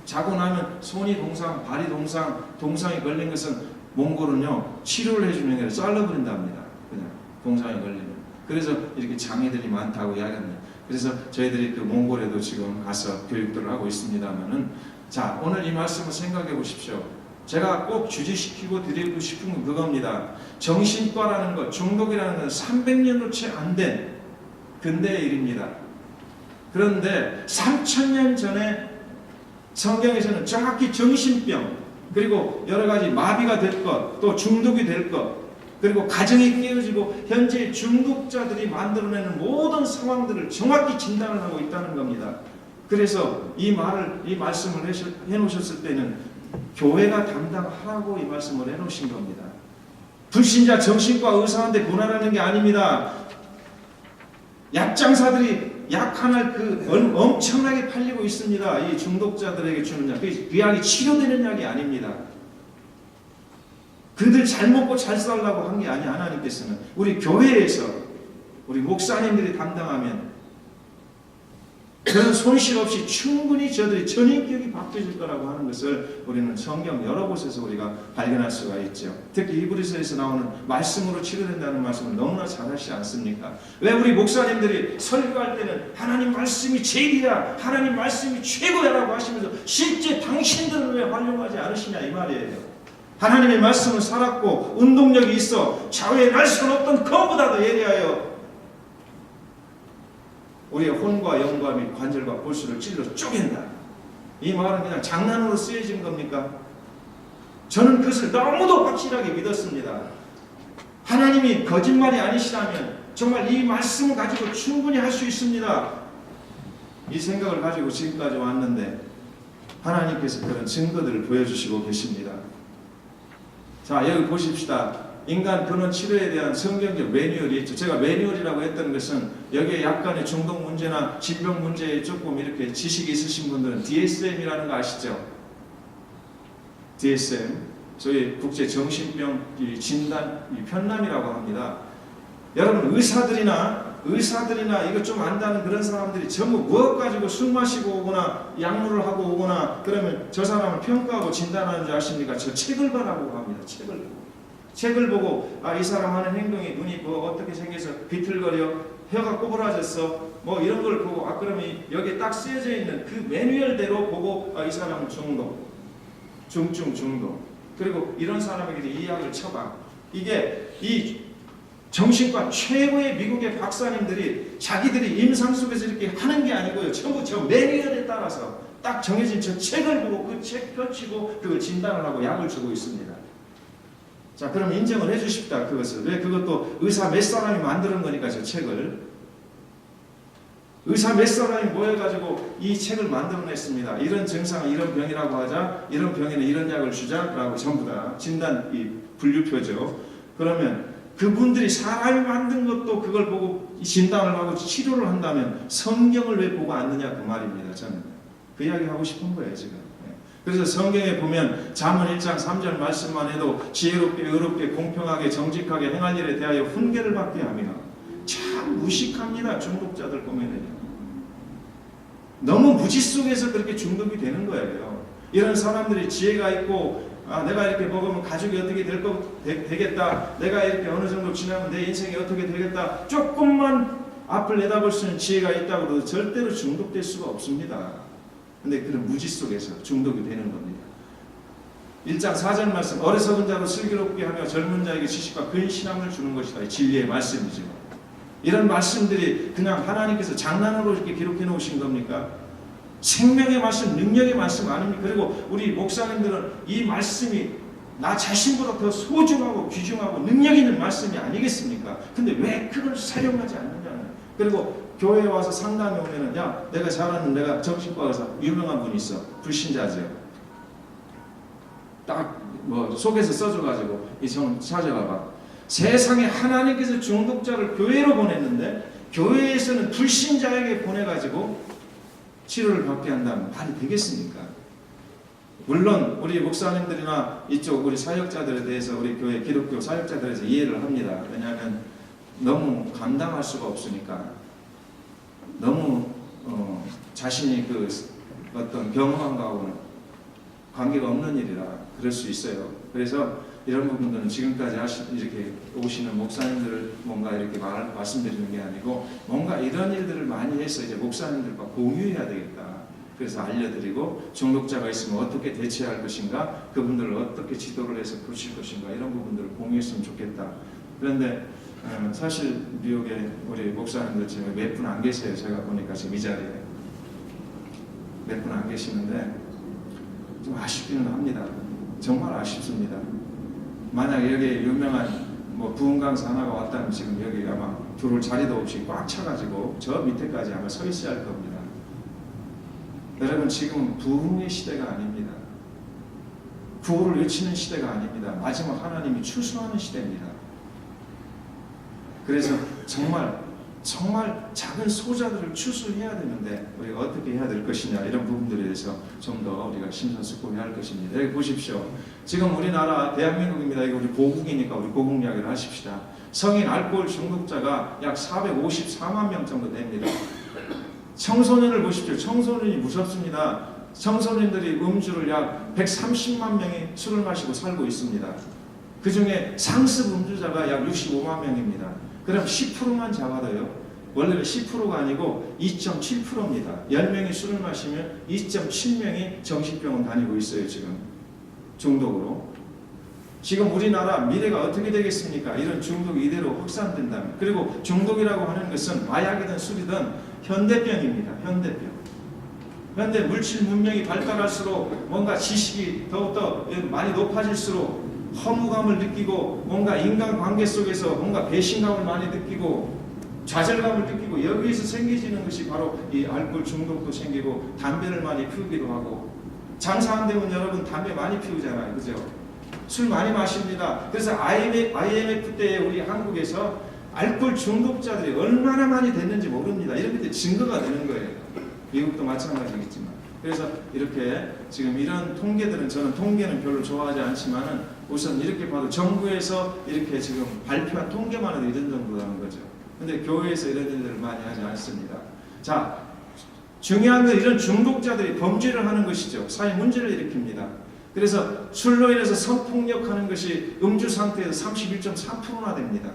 자고 나면 손이 동상, 발이 동상, 동상이 걸린 것은 몽골은요 치료를 해주는 게 아니라 잘라버린답니다. 그냥 동상이 걸리면. 그래서 이렇게 장애들이 많다고 이야기합니다. 그래서 저희들이 그 몽골에도 지금 가서 교육들을 하고 있습니다만은 자 오늘 이 말씀을 생각해 보십시오. 제가 꼭 주지시키고 드리고 싶은 건 그겁니다. 정신과라는 것, 중독이라는 건 300년도 채 안 된 근대의 일입니다. 그런데 3000년 전에 성경에서는 정확히 정신병, 그리고 여러 가지 마비가 될 것, 또 중독이 될 것, 그리고 가정이 깨어지고 현재 중독자들이 만들어내는 모든 상황들을 정확히 진단을 하고 있다는 겁니다. 그래서 이 말씀을 해놓으셨을 때는 교회가 담당하라고 이 말씀을 해놓으신 겁니다. 불신자 정신과 의사한테 권한하는 게 아닙니다. 약장사들이 약 하나 엄청나게 팔리고 있습니다. 이 중독자들에게 주는 약, 그 약이 치료되는 약이 아닙니다. 그들 잘 먹고 잘 살라고 한 게 아니, 하나님께서는 우리 교회에서 우리 목사님들이 담당하면 그런 손실 없이 충분히 저들이 전인격이 바뀌어질 거라고 하는 것을 우리는 성경 여러 곳에서 우리가 발견할 수가 있죠. 특히 히브리서에서 나오는 말씀으로 치료된다는 말씀을 너무나 잘 하시지 않습니까? 왜 우리 목사님들이 설교할 때는 하나님 말씀이 제일이야, 하나님 말씀이 최고야라고 하시면서 실제 당신들은 왜 활용하지 않으시냐 이 말이에요. 하나님의 말씀은 살았고 운동력이 있어 좌우에 날 수는 없던 그보다도 예리하여 우리의 혼과 영과 및 관절과 골수를 찔러 쪼갠다. 이 말은 그냥 장난으로 쓰여진 겁니까? 저는 그것을 너무도 확실하게 믿었습니다. 하나님이 거짓말이 아니시라면 정말 이 말씀을 가지고 충분히 할 수 있습니다. 이 생각을 가지고 지금까지 왔는데 하나님께서 그런 증거들을 보여주시고 계십니다. 자, 여기 보십시다. 인간 근원 치료에 대한 성경적 매뉴얼이 있죠. 제가 매뉴얼이라고 했던 것은 여기에 약간의 중독 문제나 질병 문제에 조금 이렇게 지식이 있으신 분들은 DSM이라는 거 아시죠? DSM, 소위 국제 정신병 진단 편람이라고 합니다. 여러분 의사들이나 이거 좀 안다는 그런 사람들이 전부 무엇 가지고 술 마시고 오거나 약물을 하고 오거나 그러면 저 사람을 평가하고 진단하는 줄 아십니까? 저 책을 보라고 합니다. 책을 보고 이 사람 하는 행동이 눈이 어떻게 생겨서 비틀거려, 혀가 꼬부라졌어, 뭐 이런 걸 보고 그러면 여기에 딱 쓰여져 있는 그 매뉴얼대로 보고 이 사람은 중독, 중증 중독, 그리고 이런 사람에게 이 약을 쳐봐. 이게 이 정신과 최고의 미국의 박사님들이 자기들이 임상 속에서 이렇게 하는 게 아니고요. 전부 저 매뉴얼에 따라서 딱 정해진 저 책을 보고 그 책 펼치고 그걸 진단을 하고 약을 주고 있습니다. 자, 그럼 인정을 해주십시다. 그것을. 왜 그것도 의사 몇 사람이 만드는 거니까 저 책을. 의사 몇 사람이 모여가지고 이 책을 만들어냈습니다. 이런 증상은 이런 병이라고 하자, 이런 병에는 이런 약을 주자, 라고 전부 다 진단, 분류표죠. 그러면 그분들이 사람이 만든 것도 그걸 보고 진단을 하고 치료를 한다면 성경을 왜 보고 앉느냐 그 말입니다. 저는 그 이야기 하고 싶은 거예요 지금. 그래서 성경에 보면 잠언 1장 3절 말씀만 해도 지혜롭게 의롭게 공평하게 정직하게 행할 일에 대하여 훈계를 받게 하며 참 무식합니다. 중독자들 보면은요. 너무 무지 속에서 그렇게 중독이 되는 거예요. 이런 사람들이 지혜가 있고 내가 이렇게 먹으면 가족이 어떻게 되겠다. 내가 이렇게 어느 정도 지나면 내 인생이 어떻게 되겠다. 조금만 앞을 내다볼 수 있는 지혜가 있다고 해도 절대로 중독될 수가 없습니다. 근데 그런 무지 속에서 중독이 되는 겁니다. 1장 4절 말씀, 어리석은 자로 슬기롭게 하며 젊은 자에게 지식과 근신함을 주는 것이다. 이 진리의 말씀이죠. 이런 말씀들이 그냥 하나님께서 장난으로 이렇게 기록해 놓으신 겁니까? 생명의 말씀, 능력의 말씀 아닙니까? 그리고 우리 목사님들은 이 말씀이 나 자신보다 더 소중하고 귀중하고 능력 있는 말씀이 아니겠습니까? 근데 왜 그걸 사용하지 않느냐는. 그리고 교회에 와서 상담에 오면은 내가 잘 아는 내가 정신과 의사 유명한 분이 있어. 불신자죠. 딱 속에서 써줘가지고 이 좀 찾아봐봐. 세상에 하나님께서 중독자를 교회로 보냈는데 교회에서는 불신자에게 보내가지고 치료를 받게 한다면 말이 되겠습니까? 물론 우리 목사님들이나 이쪽 우리 사역자들에 대해서 우리 교회 기독교 사역자들에 대해서 이해를 합니다. 왜냐하면 너무 감당할 수가 없으니까. 너무 자신이 그 어떤 경험한 거하고는 관계가 없는 일이라 그럴 수 있어요. 그래서 이런 부분들은 지금까지 이렇게 오시는 목사님들을 뭔가 이렇게 말씀드리는 게 아니고 뭔가 이런 일들을 많이 해서 이제 목사님들과 공유해야 되겠다. 그래서 알려드리고 중독자가 있으면 어떻게 대처할 것인가, 그분들을 어떻게 지도를 해서 고칠 것인가, 이런 부분들을 공유했으면 좋겠다. 그런데 사실 뉴욕에 우리 목사님들 지금 몇 분 안 계세요. 제가 보니까 지금 이 자리에 몇 분 안 계시는데 좀 아쉽기는 합니다. 정말 아쉽습니다. 만약 여기에 유명한 부흥 강사 하나가 왔다면 지금 여기 아마 들어올 자리도 없이 꽉 차가지고 저 밑에까지 아마 서 있어야 할 겁니다. 여러분, 지금 부흥의 시대가 아닙니다. 구호를 외치는 시대가 아닙니다. 마지막 하나님이 추수하는 시대입니다. 그래서 정말 작은 소자들을 추수해야 되는데 우리가 어떻게 해야 될 것이냐, 이런 부분들에 대해서 좀 더 우리가 심사숙고해야 할 것입니다. 여기 보십시오. 지금 우리나라 대한민국입니다. 이거 우리 고국이니까 우리 고국 이야기를 하십시다. 성인 알코올 중독자가 약 454만 명 정도 됩니다. 청소년을 보십시오. 청소년이 무섭습니다. 청소년들이 음주를 약 130만 명이 술을 마시고 살고 있습니다. 그 중에 상습 음주자가 약 65만 명입니다. 그럼 10%만 잡아도요, 원래는 10%가 아니고 2.7%입니다. 10명이 술을 마시면 2.7명이 정신병원 다니고 있어요. 지금 중독으로. 지금 우리나라 미래가 어떻게 되겠습니까? 이런 중독이 이대로 확산된다면. 그리고 중독이라고 하는 것은 마약이든 술이든 현대병입니다. 현대병. 현대 물질 문명이 발달할수록 뭔가 지식이 더욱더 많이 높아질수록 허무감을 느끼고, 뭔가 인간관계 속에서 뭔가 배신감을 많이 느끼고 좌절감을 느끼고, 여기에서 생기지는 것이 바로 이 알코올 중독도 생기고, 담배를 많이 피우기도 하고. 장사 안 되면 여러분 담배 많이 피우잖아요. 그죠? 술 많이 마십니다. 그래서 IMF 때에 우리 한국에서 알코올 중독자들이 얼마나 많이 됐는지 모릅니다. 이런 게 증거가 되는 거예요. 미국도 마찬가지겠지만. 그래서 이렇게 지금 이런 통계들은, 저는 통계는 별로 좋아하지 않지만은 우선 이렇게 봐도 정부에서 이렇게 지금 발표한 통계만 해도 이런 정도라는 거죠. 근데 교회에서 이런 일들을 많이 하지 않습니다. 자, 중요한 건 이런 중독자들이 범죄를 하는 것이죠. 사회 문제를 일으킵니다. 그래서 술로 인해서 성폭력하는 것이 음주 상태에서 31.3%나 됩니다.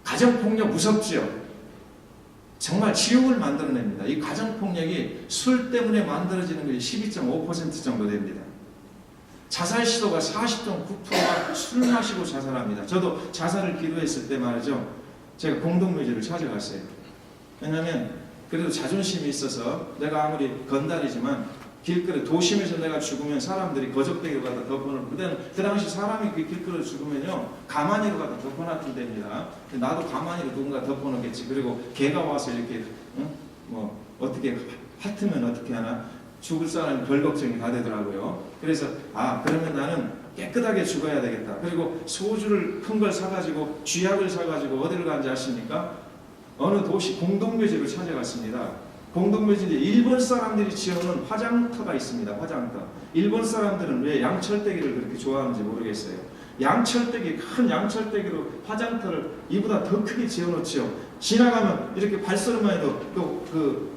가정폭력 무섭지요? 정말 지옥을 만들어냅니다. 이 가정폭력이 술 때문에 만들어지는 것이 12.5% 정도 됩니다. 자살 시도가 40.9%가 술 마시고 자살합니다. 저도 자살을 기도했을 때 말이죠, 제가 공동묘지를 찾아갔어요. 왜냐하면 그래도 자존심이 있어서, 내가 아무리 건달이지만 길거리 도심에서 내가 죽으면 사람들이 거적대기로 갖다 덮어놓고, 그때는 그 당시 사람이 그 길거리에 죽으면요 가마니로 갖다 덮어놨던 데입니다. 나도 가마니로 누군가 덮어놓겠지. 그리고 개가 와서 이렇게 어떻게 핥으면 어떻게 하나, 죽을 사람이 별 걱정이 다 되더라고요. 그래서 그러면 나는 깨끗하게 죽어야 되겠다. 그리고 소주를 큰 걸 사가지고, 쥐약을 사가지고 어디를 간지 아십니까? 어느 도시 공동묘지를 찾아갔습니다. 공동묘지인데 일본 사람들이 지어놓은 화장터가 있습니다. 화장터. 일본 사람들은 왜 양철대기를 그렇게 좋아하는지 모르겠어요. 양철대기, 큰 양철대기로 화장터를 이보다 더 크게 지어놓죠. 지나가면 이렇게 발소리만 해도 그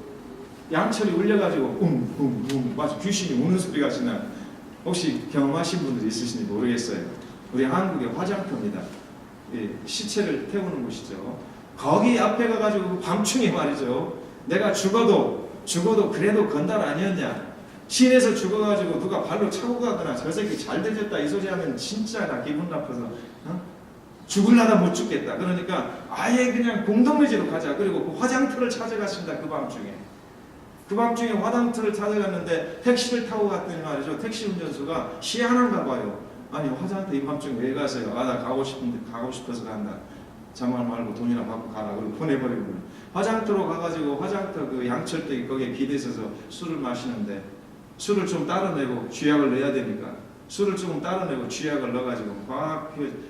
양철이 울려가지고 마치 귀신이 우는 소리가 나는, 혹시 경험하신 분들이 있으신지 모르겠어요. 우리 한국의 화장터입니다. 시체를 태우는 곳이죠. 거기 앞에 가가지고 밤중에 말이죠, 내가 죽어도 그래도 건달 아니었냐, 시내에서 죽어가지고 누가 발로 차고 가거나 저 새끼 잘 되졌다 이 소리 하면 진짜 나 기분 나빠서 죽을라다 못 죽겠다. 그러니까 아예 그냥 공동묘지로 가자. 그리고 그 화장터를 찾아갔습니다. 그 밤중에 화장터를 찾아갔는데 택시를 타고 갔더니 말이죠, 택시 운전수가 희한한가 봐요. 아니 화장터 이 밤중에 왜 가세요? 나 가고 싶어서 간다. 자말 말고 돈이나 받고 가라. 그리고 보내버리고, 화장터로 가가지고 화장터 그 양철대기 거기에 기대서서 술을 마시는데, 술을 좀 따라내고 쥐약을 넣어야 되니까 술을 조금 따라내고 쥐약을 넣어가지고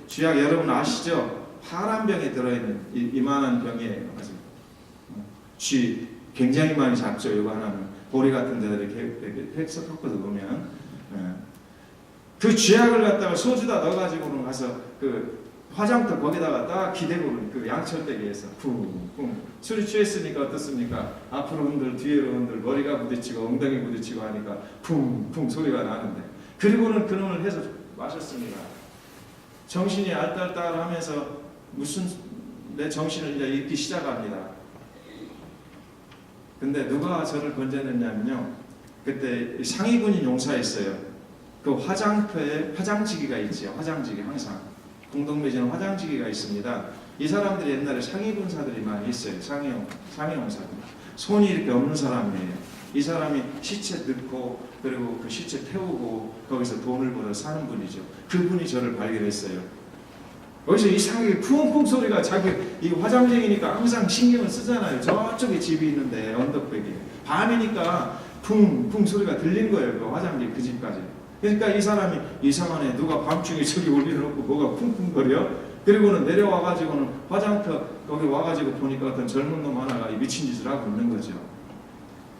쥐약 여러분 아시죠? 파란 병에 들어있는 이만한 병이에요. 쥐 굉장히 많이 잡죠. 이거 하나는 보리 같은 데다 이렇게 해서 섞어서 보면, 그 쥐약을 갖다가 소주다 넣어가지고는 가서 그 화장터 거기다가 딱 기대고, 그 양철대기에서 쿵쿵, 술이 취했으니까 어떻습니까? 앞으로 흔들 뒤로 흔들, 머리가 부딪히고 엉덩이 부딪히고 하니까 쿵쿵 소리가 나는데, 그리고는 그놈을 해서 마셨습니다. 정신이 알딸딸하면서 무슨 내 정신을 이제 잃기 시작합니다. 근데 누가 저를 건져냈냐면요. 그때 상위군인 용사였어요. 그 화장터에 화장지기가 있죠. 화장지기 항상 공동묘지는 화장지기가 있습니다. 이 사람들이 옛날에 상위군사들이 많이 있어요. 상위용사들. 손이 이렇게 없는 사람이에요. 이 사람이 시체 넣고 그리고 그 시체 태우고 거기서 돈을 벌어 사는 분이죠. 그분이 저를 발견했어요. 여기서 이상하게 쿵쿵 소리가 자기 이 화장쟁이니까 항상 신경을 쓰잖아요. 저쪽에 집이 있는데 언덕백이 밤이니까 쿵쿵 소리가 들린 거예요. 그 화장쟁이 그 집까지. 그러니까 이 사람이 이상하네. 누가 밤중에 저기 올려놓고 뭐가 쿵쿵거려? 그리고는 내려와가지고는 화장터 거기 와가지고 보니까 어떤 젊은 놈 하나가 미친 짓을 하고 있는 거죠.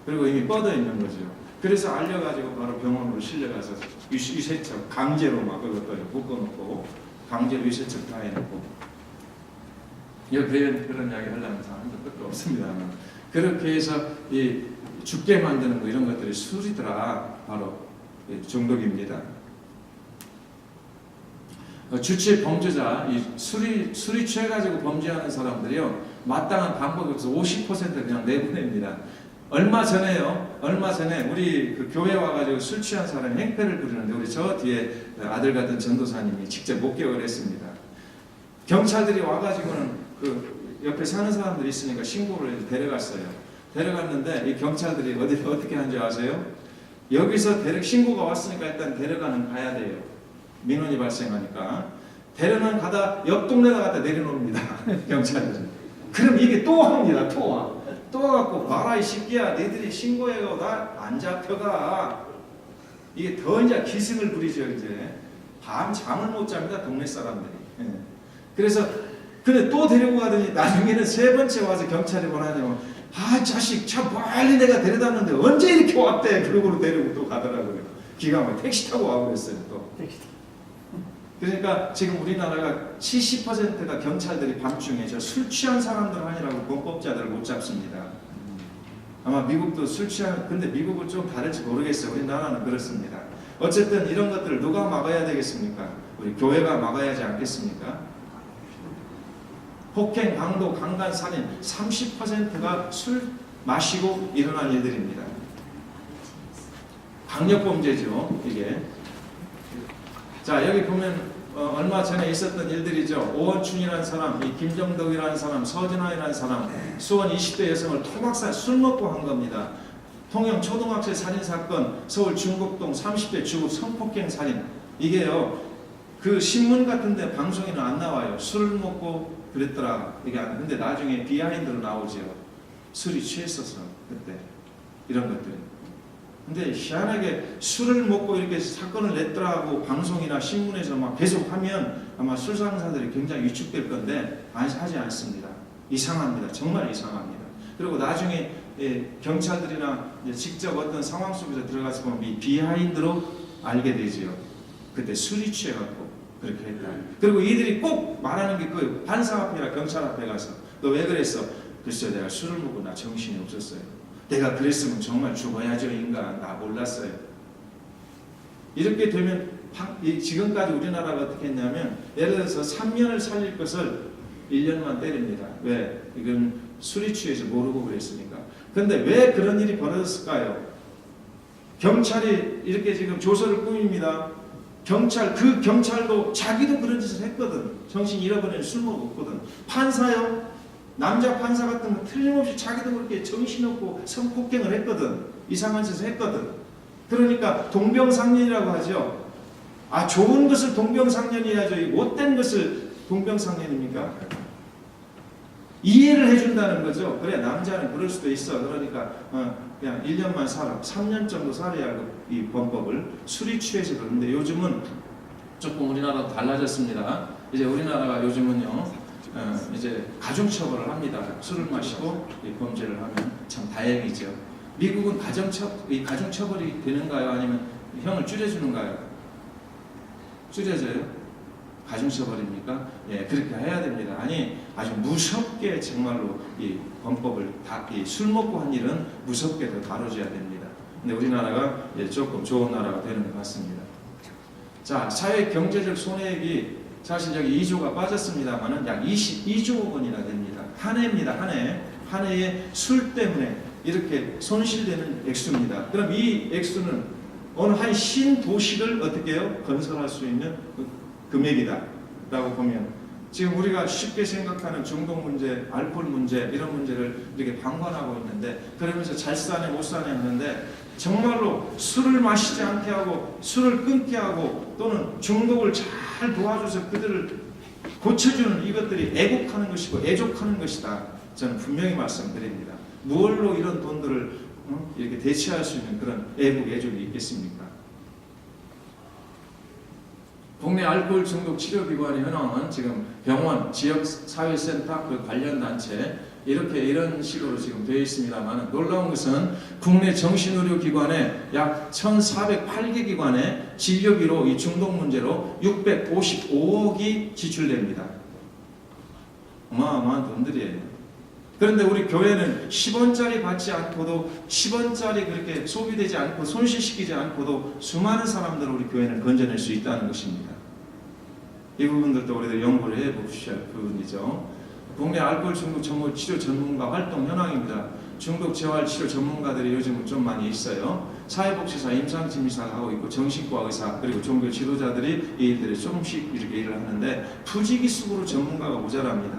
그리고 이미 뻗어 있는 거죠. 그래서 알려가지고 바로 병원으로 실려가서 유세척 강제로 막 그것도 묶어놓고 강제로 유세척 다 해놓고 그런 이야기 하려면 사람도 끝도 없습니다만 그렇게 해서 이 죽게 만드는 거 이런 것들이 술이더라. 바로 중독입니다. 주체 범죄자, 이 술이 취해가지고 범죄하는 사람들이요, 마땅한 방법이 없어서 50% 그냥 내보냅니다. 얼마 전에 우리 그 교회 와가지고 술 취한 사람이 행패를 부리는데 우리 저 뒤에 아들 같은 전도사님이 직접 목격을 했습니다. 경찰들이 와가지고는 그 옆에 사는 사람들이 있으니까 신고를 데려갔어요. 데려갔는데 이 경찰들이 어떻게 한지 아세요? 여기서 신고가 왔으니까 일단 데려가는 가야 돼요. 민원이 발생하니까. 데려는 가다 옆 동네다 갖다 내려놓습니다. 경찰들은. 그럼 이게 또 합니다. 또 와. 또 와갖고 봐라 이 새끼야. 너희들이 신고해요. 나 안 잡혀가. 이게 더 이제 기승을 부리죠. 이제. 밤 잠을 못 잡니다. 동네 사람들이. 예. 그래서 근데 또 데리고 가더니 나중에는 세 번째 와서 경찰이 뭐라냐면 아 자식 참 빨리 내가 데려다는데 언제 이렇게 왔대. 그러고 데리고 또 가더라고요. 기가 막히게 택시 타고 와고 그랬어요. 또. 그러니까 지금 우리나라가 70%가 경찰들이 밤중에 저 술 취한 사람들 아니라고 범법자들을 못 잡습니다. 아마 미국도 술 취한, 근데 미국은 좀 다를지 모르겠어요. 우리나라는 그렇습니다. 어쨌든 이런 것들을 누가 막아야 되겠습니까? 우리 교회가 막아야 하지 않겠습니까? 폭행, 강도, 강간, 살인 30%가 술 마시고 일어난 일들입니다. 강력범죄죠, 이게. 자, 여기 보면 얼마 전에 있었던 일들이죠. 오원춘이라는 사람, 이 김정덕이라는 사람, 서진아이라는 사람, 수원 20대 여성을 토막살 술 먹고 한 겁니다. 통영 초등학생 살인 사건, 서울 중곡동 30대 주부 성폭행 살인. 이게요, 그 신문 같은데 방송에는 안 나와요. 술을 먹고 그랬더라. 이게 근데 나중에 비하인드로 나오죠. 술이 취했어서 그때 이런 것들이. 근데 희한하게 술을 먹고 이렇게 사건을 냈더라고 방송이나 신문에서 막 계속 하면 아마 술상사들이 굉장히 위축될 건데 하지 않습니다. 이상합니다. 정말 이상합니다. 그리고 나중에 경찰들이나 직접 어떤 상황 속에서 들어가서 보면 이 비하인드로 알게 되지요. 그때 술이 취해갖고 그렇게 했다. 그리고 이들이 꼭 말하는 게 그 판사 앞이나 경찰 앞에 가서 너 왜 그랬어? 글쎄 내가 술을 먹고 나 정신이 없었어요. 내가 그랬으면 정말 죽어야죠 인간. 나 몰랐어요. 이렇게 되면 지금까지 우리나라가 어떻게 했냐면 예를 들어서 3년을 살릴 것을 1년만 때립니다. 왜? 이건 술이 취해서 모르고 그랬으니까. 근데 왜 그런 일이 벌어졌을까요? 경찰이 이렇게 지금 조서를 꾸밉니다. 그 경찰도 자기도 그런 짓을 했거든. 정신 잃어버리는 술 먹었거든. 판사요? 남자 판사 같은 거 틀림없이 자기도 그렇게 정신없고 성폭행을 했거든. 이상한 짓을 했거든. 그러니까 동병상련이라고 하죠. 아, 좋은 것을 동병상련해야죠. 이 못된 것을 동병상련입니까? 이해를 해준다는 거죠. 그래, 남자는 그럴 수도 있어. 그러니까 그냥 1년만 살아. 3년 정도 살아야 이 범법을. 술이 취해서 그러는데 요즘은 조금 우리나라도 달라졌습니다. 이제 우리나라가 요즘은요. 이제 가중처벌을 합니다. 술을 마시고 범죄를 하면 참 다행이죠. 미국은 가중처벌이 되는가요? 아니면 형을 줄여주는가요? 줄여져요? 가중처벌입니까? 예, 그렇게 해야 됩니다. 아니, 아주 무섭게 정말로 이 범법을 술 먹고 한 일은 무섭게 더 다뤄져야 됩니다. 근데 우리나라가 조금 좋은 나라가 되는 것 같습니다. 자, 사회 경제적 손해액이 사실 여기 2조가 빠졌습니다만은 약 22조 원이나 됩니다. 한 해입니다. 한 해. 한 해에 술 때문에 이렇게 손실되는 액수입니다. 그럼 이 액수는 어느 한 신도시를 어떻게 해요? 건설할 수 있는 금액이다 라고 보면, 지금 우리가 쉽게 생각하는 중독 문제, 알코올 문제, 이런 문제를 이렇게 방관하고 있는데, 그러면서 잘 사네 못 사네 하는데, 정말로 술을 마시지 않게 하고 술을 끊게 하고 또는 중독을 잘 도와줘서 그들을 고쳐주는 이것들이 애국하는 것이고 애족하는 것이다, 저는 분명히 말씀드립니다. 무얼로 이런 돈들을 이렇게 대체할 수 있는 그런 애국 애족이 있겠습니까? 국내 알코올 중독 치료기관의 현황은 지금 병원, 지역사회센터, 그 관련 단체 이런 식으로 지금 되어 있습니다만, 놀라운 것은 국내 정신의료기관에 약 1,408개 기관에 진료비로 이 중독 문제로 655억이 지출됩니다. 어마어마한 돈들이에요. 그런데 우리 교회는 10원짜리 받지 않고도, 10원짜리 그렇게 소비되지 않고 손실시키지 않고도 수많은 사람들을 우리 교회는 건져낼 수 있다는 것입니다. 이 부분들도 우리들 연구를 해보셔야 할 부분이죠. 국내 알코올 중독 전문 치료 전문가 활동 현황입니다. 중독 재활 치료 전문가들이 요즘은 좀 많이 있어요. 사회복지사, 임상심의사가 하고 있고, 정신과 의사, 그리고 종교 지도자들이 이 일들을 조금씩 이렇게 일을 하는데, 부지기수로 전문가가 모자랍니다.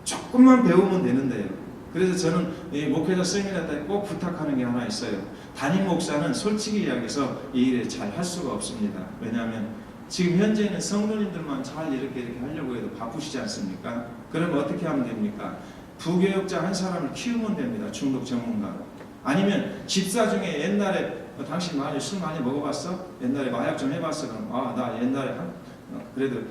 조금만 배우면 되는데요. 그래서 저는 이 목회자 세미나 때 꼭 부탁하는 게 하나 있어요. 담임 목사는 솔직히 이야기해서 이 일을 잘 할 수가 없습니다. 왜냐하면 지금 현재는 성도님들만 잘 이렇게 하려고 해도 바쁘시지 않습니까? 그러면 어떻게 하면 됩니까? 부교역자 한 사람을 키우면 됩니다. 중독 전문가. 아니면 집사 중에 옛날에 당신 술 많이 먹어봤어? 옛날에 마약 좀 해봤어? 그럼 나 옛날에 그래도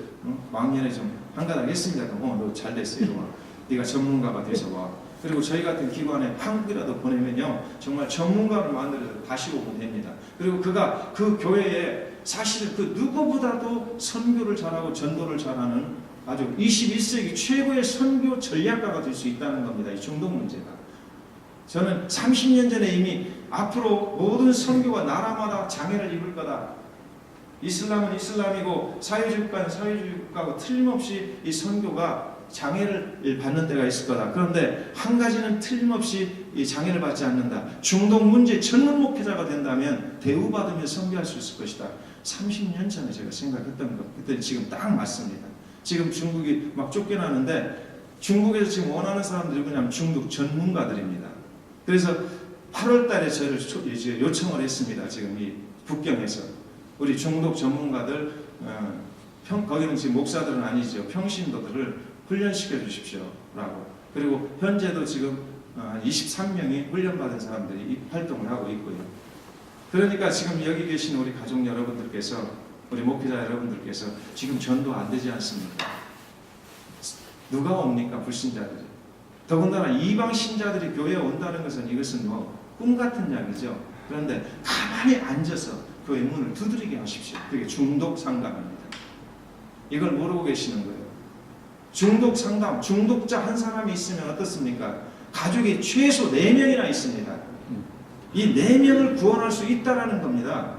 왕년에 좀 한가닥 했습니다. 그럼 너 잘 됐어. 이러면 네가 전문가가 돼서 와. 그리고 저희 같은 기관에 한국이라도 보내면요, 정말 전문가를 만들어서 다시 오면 됩니다. 그리고 그가 그 교회에 사실은 그 누구보다도 선교를 잘하고 전도를 잘하는 아주 21세기 최고의 선교 전략가가 될 수 있다는 겁니다. 이 중독 문제가. 저는 30년 전에 이미 앞으로 모든 선교가 나라마다 장애를 입을 거다. 이슬람은 이슬람이고 사회주의 국가는 사회주의 국가고 틀림없이 이 선교가 장애를 받는 때가 있을 거다. 그런데 한 가지는 틀림없이 이 장애를 받지 않는다. 중독 문제 전문 목회자가 된다면 대우받으며 선교할 수 있을 것이다. 30년 전에 제가 생각했던 것, 그때 지금 딱 맞습니다. 지금 중국이 막 쫓겨나는데, 중국에서 지금 원하는 사람들이 누구냐면 중독 전문가들입니다. 그래서 8월 달에 저를 이제 요청을 했습니다. 지금 이 북경에서 우리 중독 전문가들, 거기는 지금 목사들은 아니죠. 평신도들을 훈련시켜 주십시오 라고. 그리고 현재도 지금 23명이 훈련받은 사람들이 활동을 하고 있고요. 그러니까 지금 여기 계신 우리 가족 여러분들께서, 우리 목회자 여러분들께서 지금 전도 안 되지 않습니까? 누가 옵니까? 불신자들이. 더군다나 이방 신자들이 교회에 온다는 것은, 이것은 꿈 같은 이야기죠. 그런데 가만히 앉아서 교회 문을 두드리게 하십시오. 그게 중독 상담입니다. 이걸 모르고 계시는 거예요. 중독 상담, 중독자 한 사람이 있으면 어떻습니까? 가족이 최소 4명이나 있습니다. 이 4명을 구원할 수 있다라는 겁니다.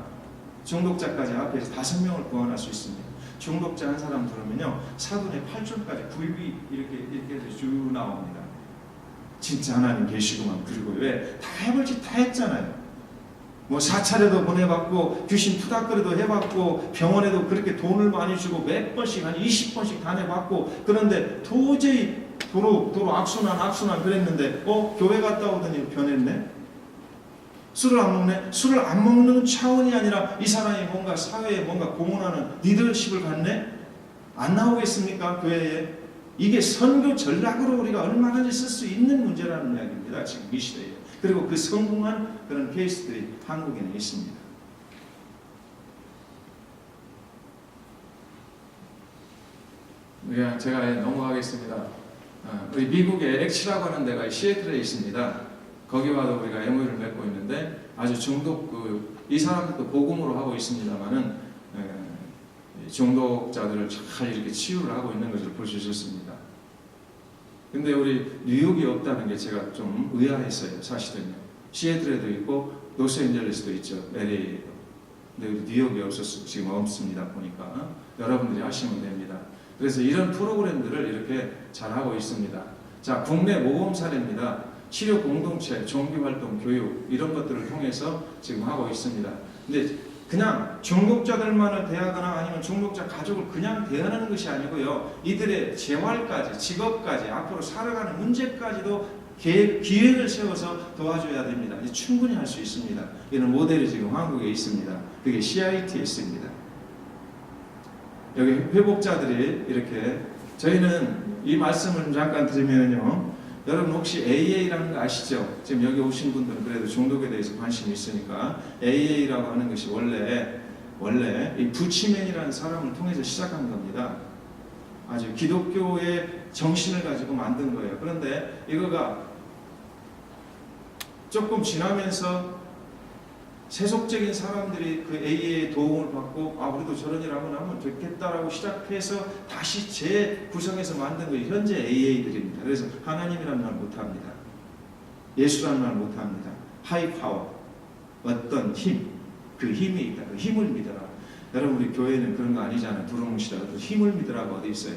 중독자까지 앞에서 5명을 구원할 수 있습니다. 중독자 한 사람 들으면요, 4분의 8절까지 구입이 이렇게 해서 쭉 나옵니다. 진짜 하나님 계시구만. 그리고 왜? 다 해볼 짓 다 했잖아요. 뭐 사찰에도 보내봤고, 귀신 투닥거리도 해봤고, 병원에도 그렇게 돈을 많이 주고 몇 번씩, 한 20번씩 다녀봤고, 그런데 도저히 도로 악순환 그랬는데, 교회 갔다 오더니 변했네? 술을 안 먹네? 술을 안 먹는 차원이 아니라 이 사람이 뭔가 사회에 뭔가 공헌하는 리더십을 갖네? 안 나오겠습니까? 교회에? 이게 선교 전략으로 우리가 얼마든지 쓸 수 있는 문제라는 이야기입니다. 지금 이 시대에. 그리고 그 성공한 그런 케이스들이 한국에는 있습니다. 제가 넘어가겠습니다. 우리 미국의 엑시라고 하는 데가 시애틀에 있습니다. 거기와도 우리가 MOU를 맺고 있는데, 아주 중독, 이 사람들도 복음으로 하고 있습니다만은, 중독자들을 잘 이렇게 치유를 하고 있는 것을 볼 수 있었습니다. 근데 우리 뉴욕이 없다는 게 제가 좀 의아했어요. 사실은요. 시애틀에도 있고 로스앤젤레스도 있죠. LA에도. 근데 우리 뉴욕이 없었어요. 지금 없습니다. 보니까 여러분들이 하시면 됩니다. 그래서 이런 프로그램들을 이렇게 잘 하고 있습니다. 자, 국내 모범 사례입니다. 치료 공동체, 종교활동, 교육 이런 것들을 통해서 지금 하고 있습니다. 근데 그냥 중독자들만을 대하거나 아니면 중독자 가족을 그냥 대하는 것이 아니고요. 이들의 재활까지, 직업까지, 앞으로 살아가는 문제까지도 기획을 세워서 도와줘야 됩니다. 충분히 할 수 있습니다. 이런 모델이 지금 한국에 있습니다. 그게 CITS입니다. 여기 회복자들이 이렇게, 저희는 이 말씀을 잠깐 드리면요, 여러분 혹시 AA라는 거 아시죠? 지금 여기 오신 분들은 그래도 중독에 대해서 관심이 있으니까 AA라고 하는 것이 원래 이 부치맨이라는 사람을 통해서 시작한 겁니다. 아주 기독교의 정신을 가지고 만든 거예요. 그런데 이거가 조금 지나면서 세속적인 사람들이 그 AA의 도움을 받고 우리도 저런 일 한번 하면 좋겠다라고 시작해서 다시 재구성해서 만든 게 현재 AA들입니다. 그래서 하나님이라는 말 못합니다. 예수라는 말 못합니다. 하이파워, 어떤 힘, 그 힘이 있다. 그 힘을 믿어라. 여러분 우리 교회는 그런 거 아니잖아요. 두루뭉실하고 힘을 믿으라고 어디 있어요?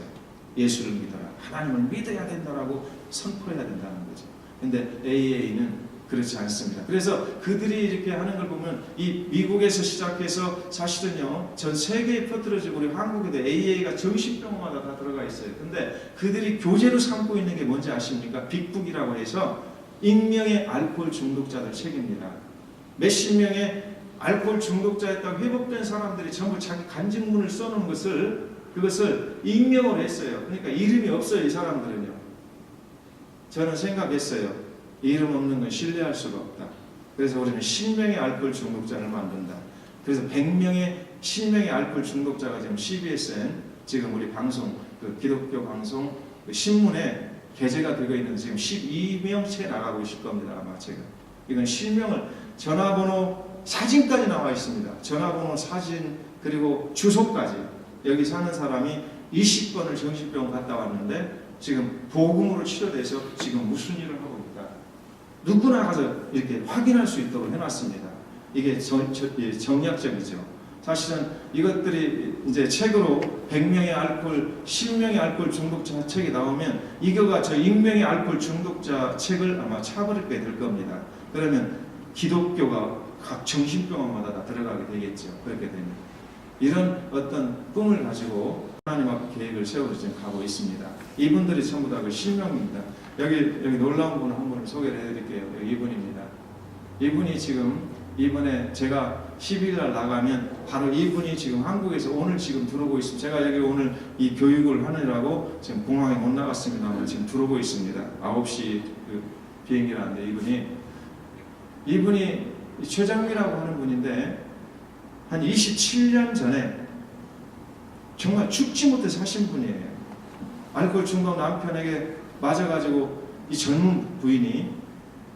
예수를 믿어라. 하나님을 믿어야 된다라고 선포해야 된다는 거죠. 근데 AA는 그렇지 않습니다. 그래서 그들이 이렇게 하는 걸 보면 이 미국에서 시작해서 사실은요 전 세계에 퍼뜨려지고 우리 한국에도 AA가 정신병원마다 다 들어가 있어요. 근데 그들이 교재로 삼고 있는 게 뭔지 아십니까? 빅북이라고 해서 익명의 알코올 중독자들 책입니다. 몇십 명의 알코올 중독자였다고 회복된 사람들이 전부 자기 간증문을 써놓은 그것을 익명으로 했어요. 그러니까 이름이 없어요. 이 사람들은요. 저는 생각했어요. 이름 없는 건 신뢰할 수가 없다. 그래서 우리는 10명의 알코올 중독자를 만든다. 그래서 10명의 알코올 중독자가 지금 CBSN 지금 우리 방송 그 기독교 방송 그 신문에 게재가 되고 있는 지금 12명째 나가고 있을 겁니다. 아마 제가 이건 실명을 전화번호 사진까지 나와 있습니다. 전화번호 사진 그리고 주소까지. 여기 사는 사람이 20번을 정신병원 갔다 왔는데 지금 복음으로 치료돼서 지금 무슨 일을 하고 있다. 누구나 가서 이렇게 확인할 수 있도록 해놨습니다. 이게 정략적이죠. 사실은 이것들이 이제 책으로 100명의 알코올, 10명의 알코올 중독자 책이 나오면 이거가 저 익명의 알코올 중독자 책을 아마 차버리게 될 겁니다. 그러면 기독교가 각 정신병원마다 다 들어가게 되겠죠. 그렇게 되면. 이런 어떤 꿈을 가지고 하나님 앞에 계획을 세워서 지금 가고 있습니다. 이분들이 전부 다 그 실명입니다. 여기 놀라운 분을 한 분을 소개를 해드릴게요. 여기 이분입니다. 이분이 지금 이번에 제가 10일 날 나가면 바로 이분이 지금 한국에서 오늘 지금 들어오고 있습니다. 제가 여기 오늘 이 교육을 하느라고 지금 공항에 못 나갔습니다만 지금 들어오고 있습니다. 9시 그 비행기라는데 이분이 최장미라고 하는 분인데 한 27년 전에 정말 죽지 못해 사신 분이에요. 알코올 중독 남편에게 맞아가지고 이 젊은 부인이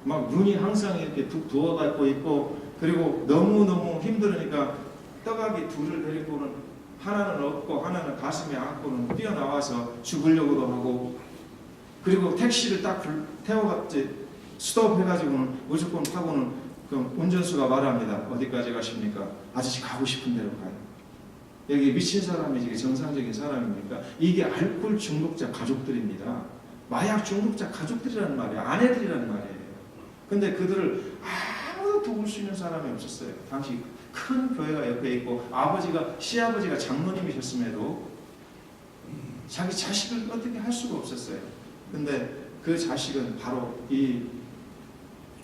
막 눈이 항상 이렇게 툭 부어갖고 있고 그리고 너무너무 힘들으니까 떡아기 둘을 데리고는 하나는 업고 하나는 가슴에 안고는 뛰어나와서 죽으려고도 하고 그리고 택시를 딱 태워갔지 스톱해가지고는 무조건 타고는 그 운전수가 말합니다. 어디까지 가십니까? 아저씨 가고 싶은 데로 가요. 여기 미친 사람이 이게 정상적인 사람입니까? 이게 알코올 중독자 가족들입니다. 마약 중독자 가족들이라는 말이에요. 아내들이라는 말이에요. 근데 그들을 아무도 도울 수 있는 사람이 없었어요. 당시 큰 교회가 옆에 있고 시아버지가 장로님이셨음에도 자기 자식을 어떻게 할 수가 없었어요. 근데 그 자식은 바로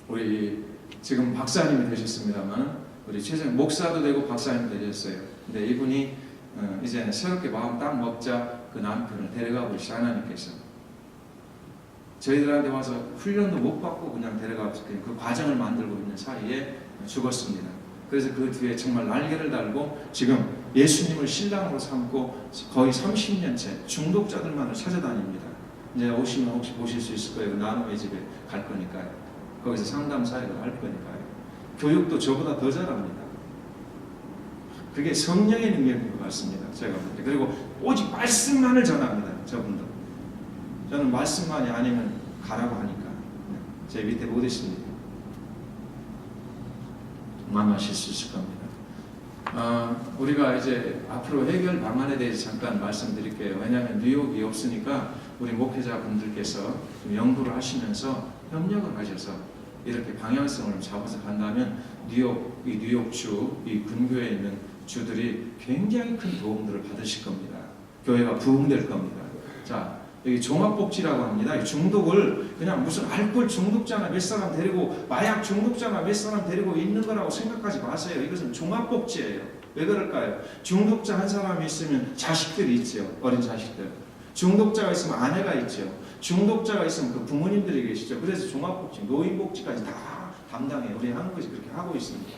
우리 지금 박사님이 되셨습니다만 우리 최정 목사도 되고 박사님이 되셨어요. 근데 이분이 이제 새롭게 마음 딱 먹자 그 남편을 데려가 보시 하나님께서 저희들한테 와서 훈련도 못 받고 그냥 데려가서 그 과정을 만들고 있는 사이에 죽었습니다. 그래서 그 뒤에 정말 날개를 달고 지금 예수님을 신랑으로 삼고 거의 30년째 중독자들만을 찾아다닙니다. 이제 오시면 혹시 보실 수 있을 거예요. 나눔의 집에 갈 거니까요. 거기서 상담 사역을 할 거니까요. 교육도 저보다 더 잘합니다. 그게 성령의 능력인 것 같습니다. 제가 볼 때. 그리고 오직 말씀만을 전합니다. 저분도. 저는 말씀만이 아니면 가라고 하니까 제 밑에 못 있습니다. 만나실 수 있을 겁니다. 우리가 이제 앞으로 해결 방안에 대해서 잠깐 말씀드릴게요. 왜냐하면 뉴욕이 없으니까 우리 목회자분들께서 좀 연구를 하시면서 협력을 하셔서 이렇게 방향성을 잡아서 간다면 뉴욕주 이 근교에 있는 주들이 굉장히 큰 도움들을 받으실 겁니다. 교회가 부흥될 겁니다. 자, 여기 종합복지라고 합니다. 이 중독을 그냥 무슨 알코올 중독자나 몇 사람 데리고 마약 중독자나 몇 사람 데리고 있는 거라고 생각하지 마세요. 이것은 종합복지예요. 왜 그럴까요? 중독자 한 사람이 있으면 자식들이 있죠. 어린 자식들. 중독자가 있으면 아내가 있죠. 중독자가 있으면 그 부모님들이 계시죠. 그래서 종합복지, 노인복지까지 다 담당해요. 우리 한국에서 그렇게 하고 있습니다.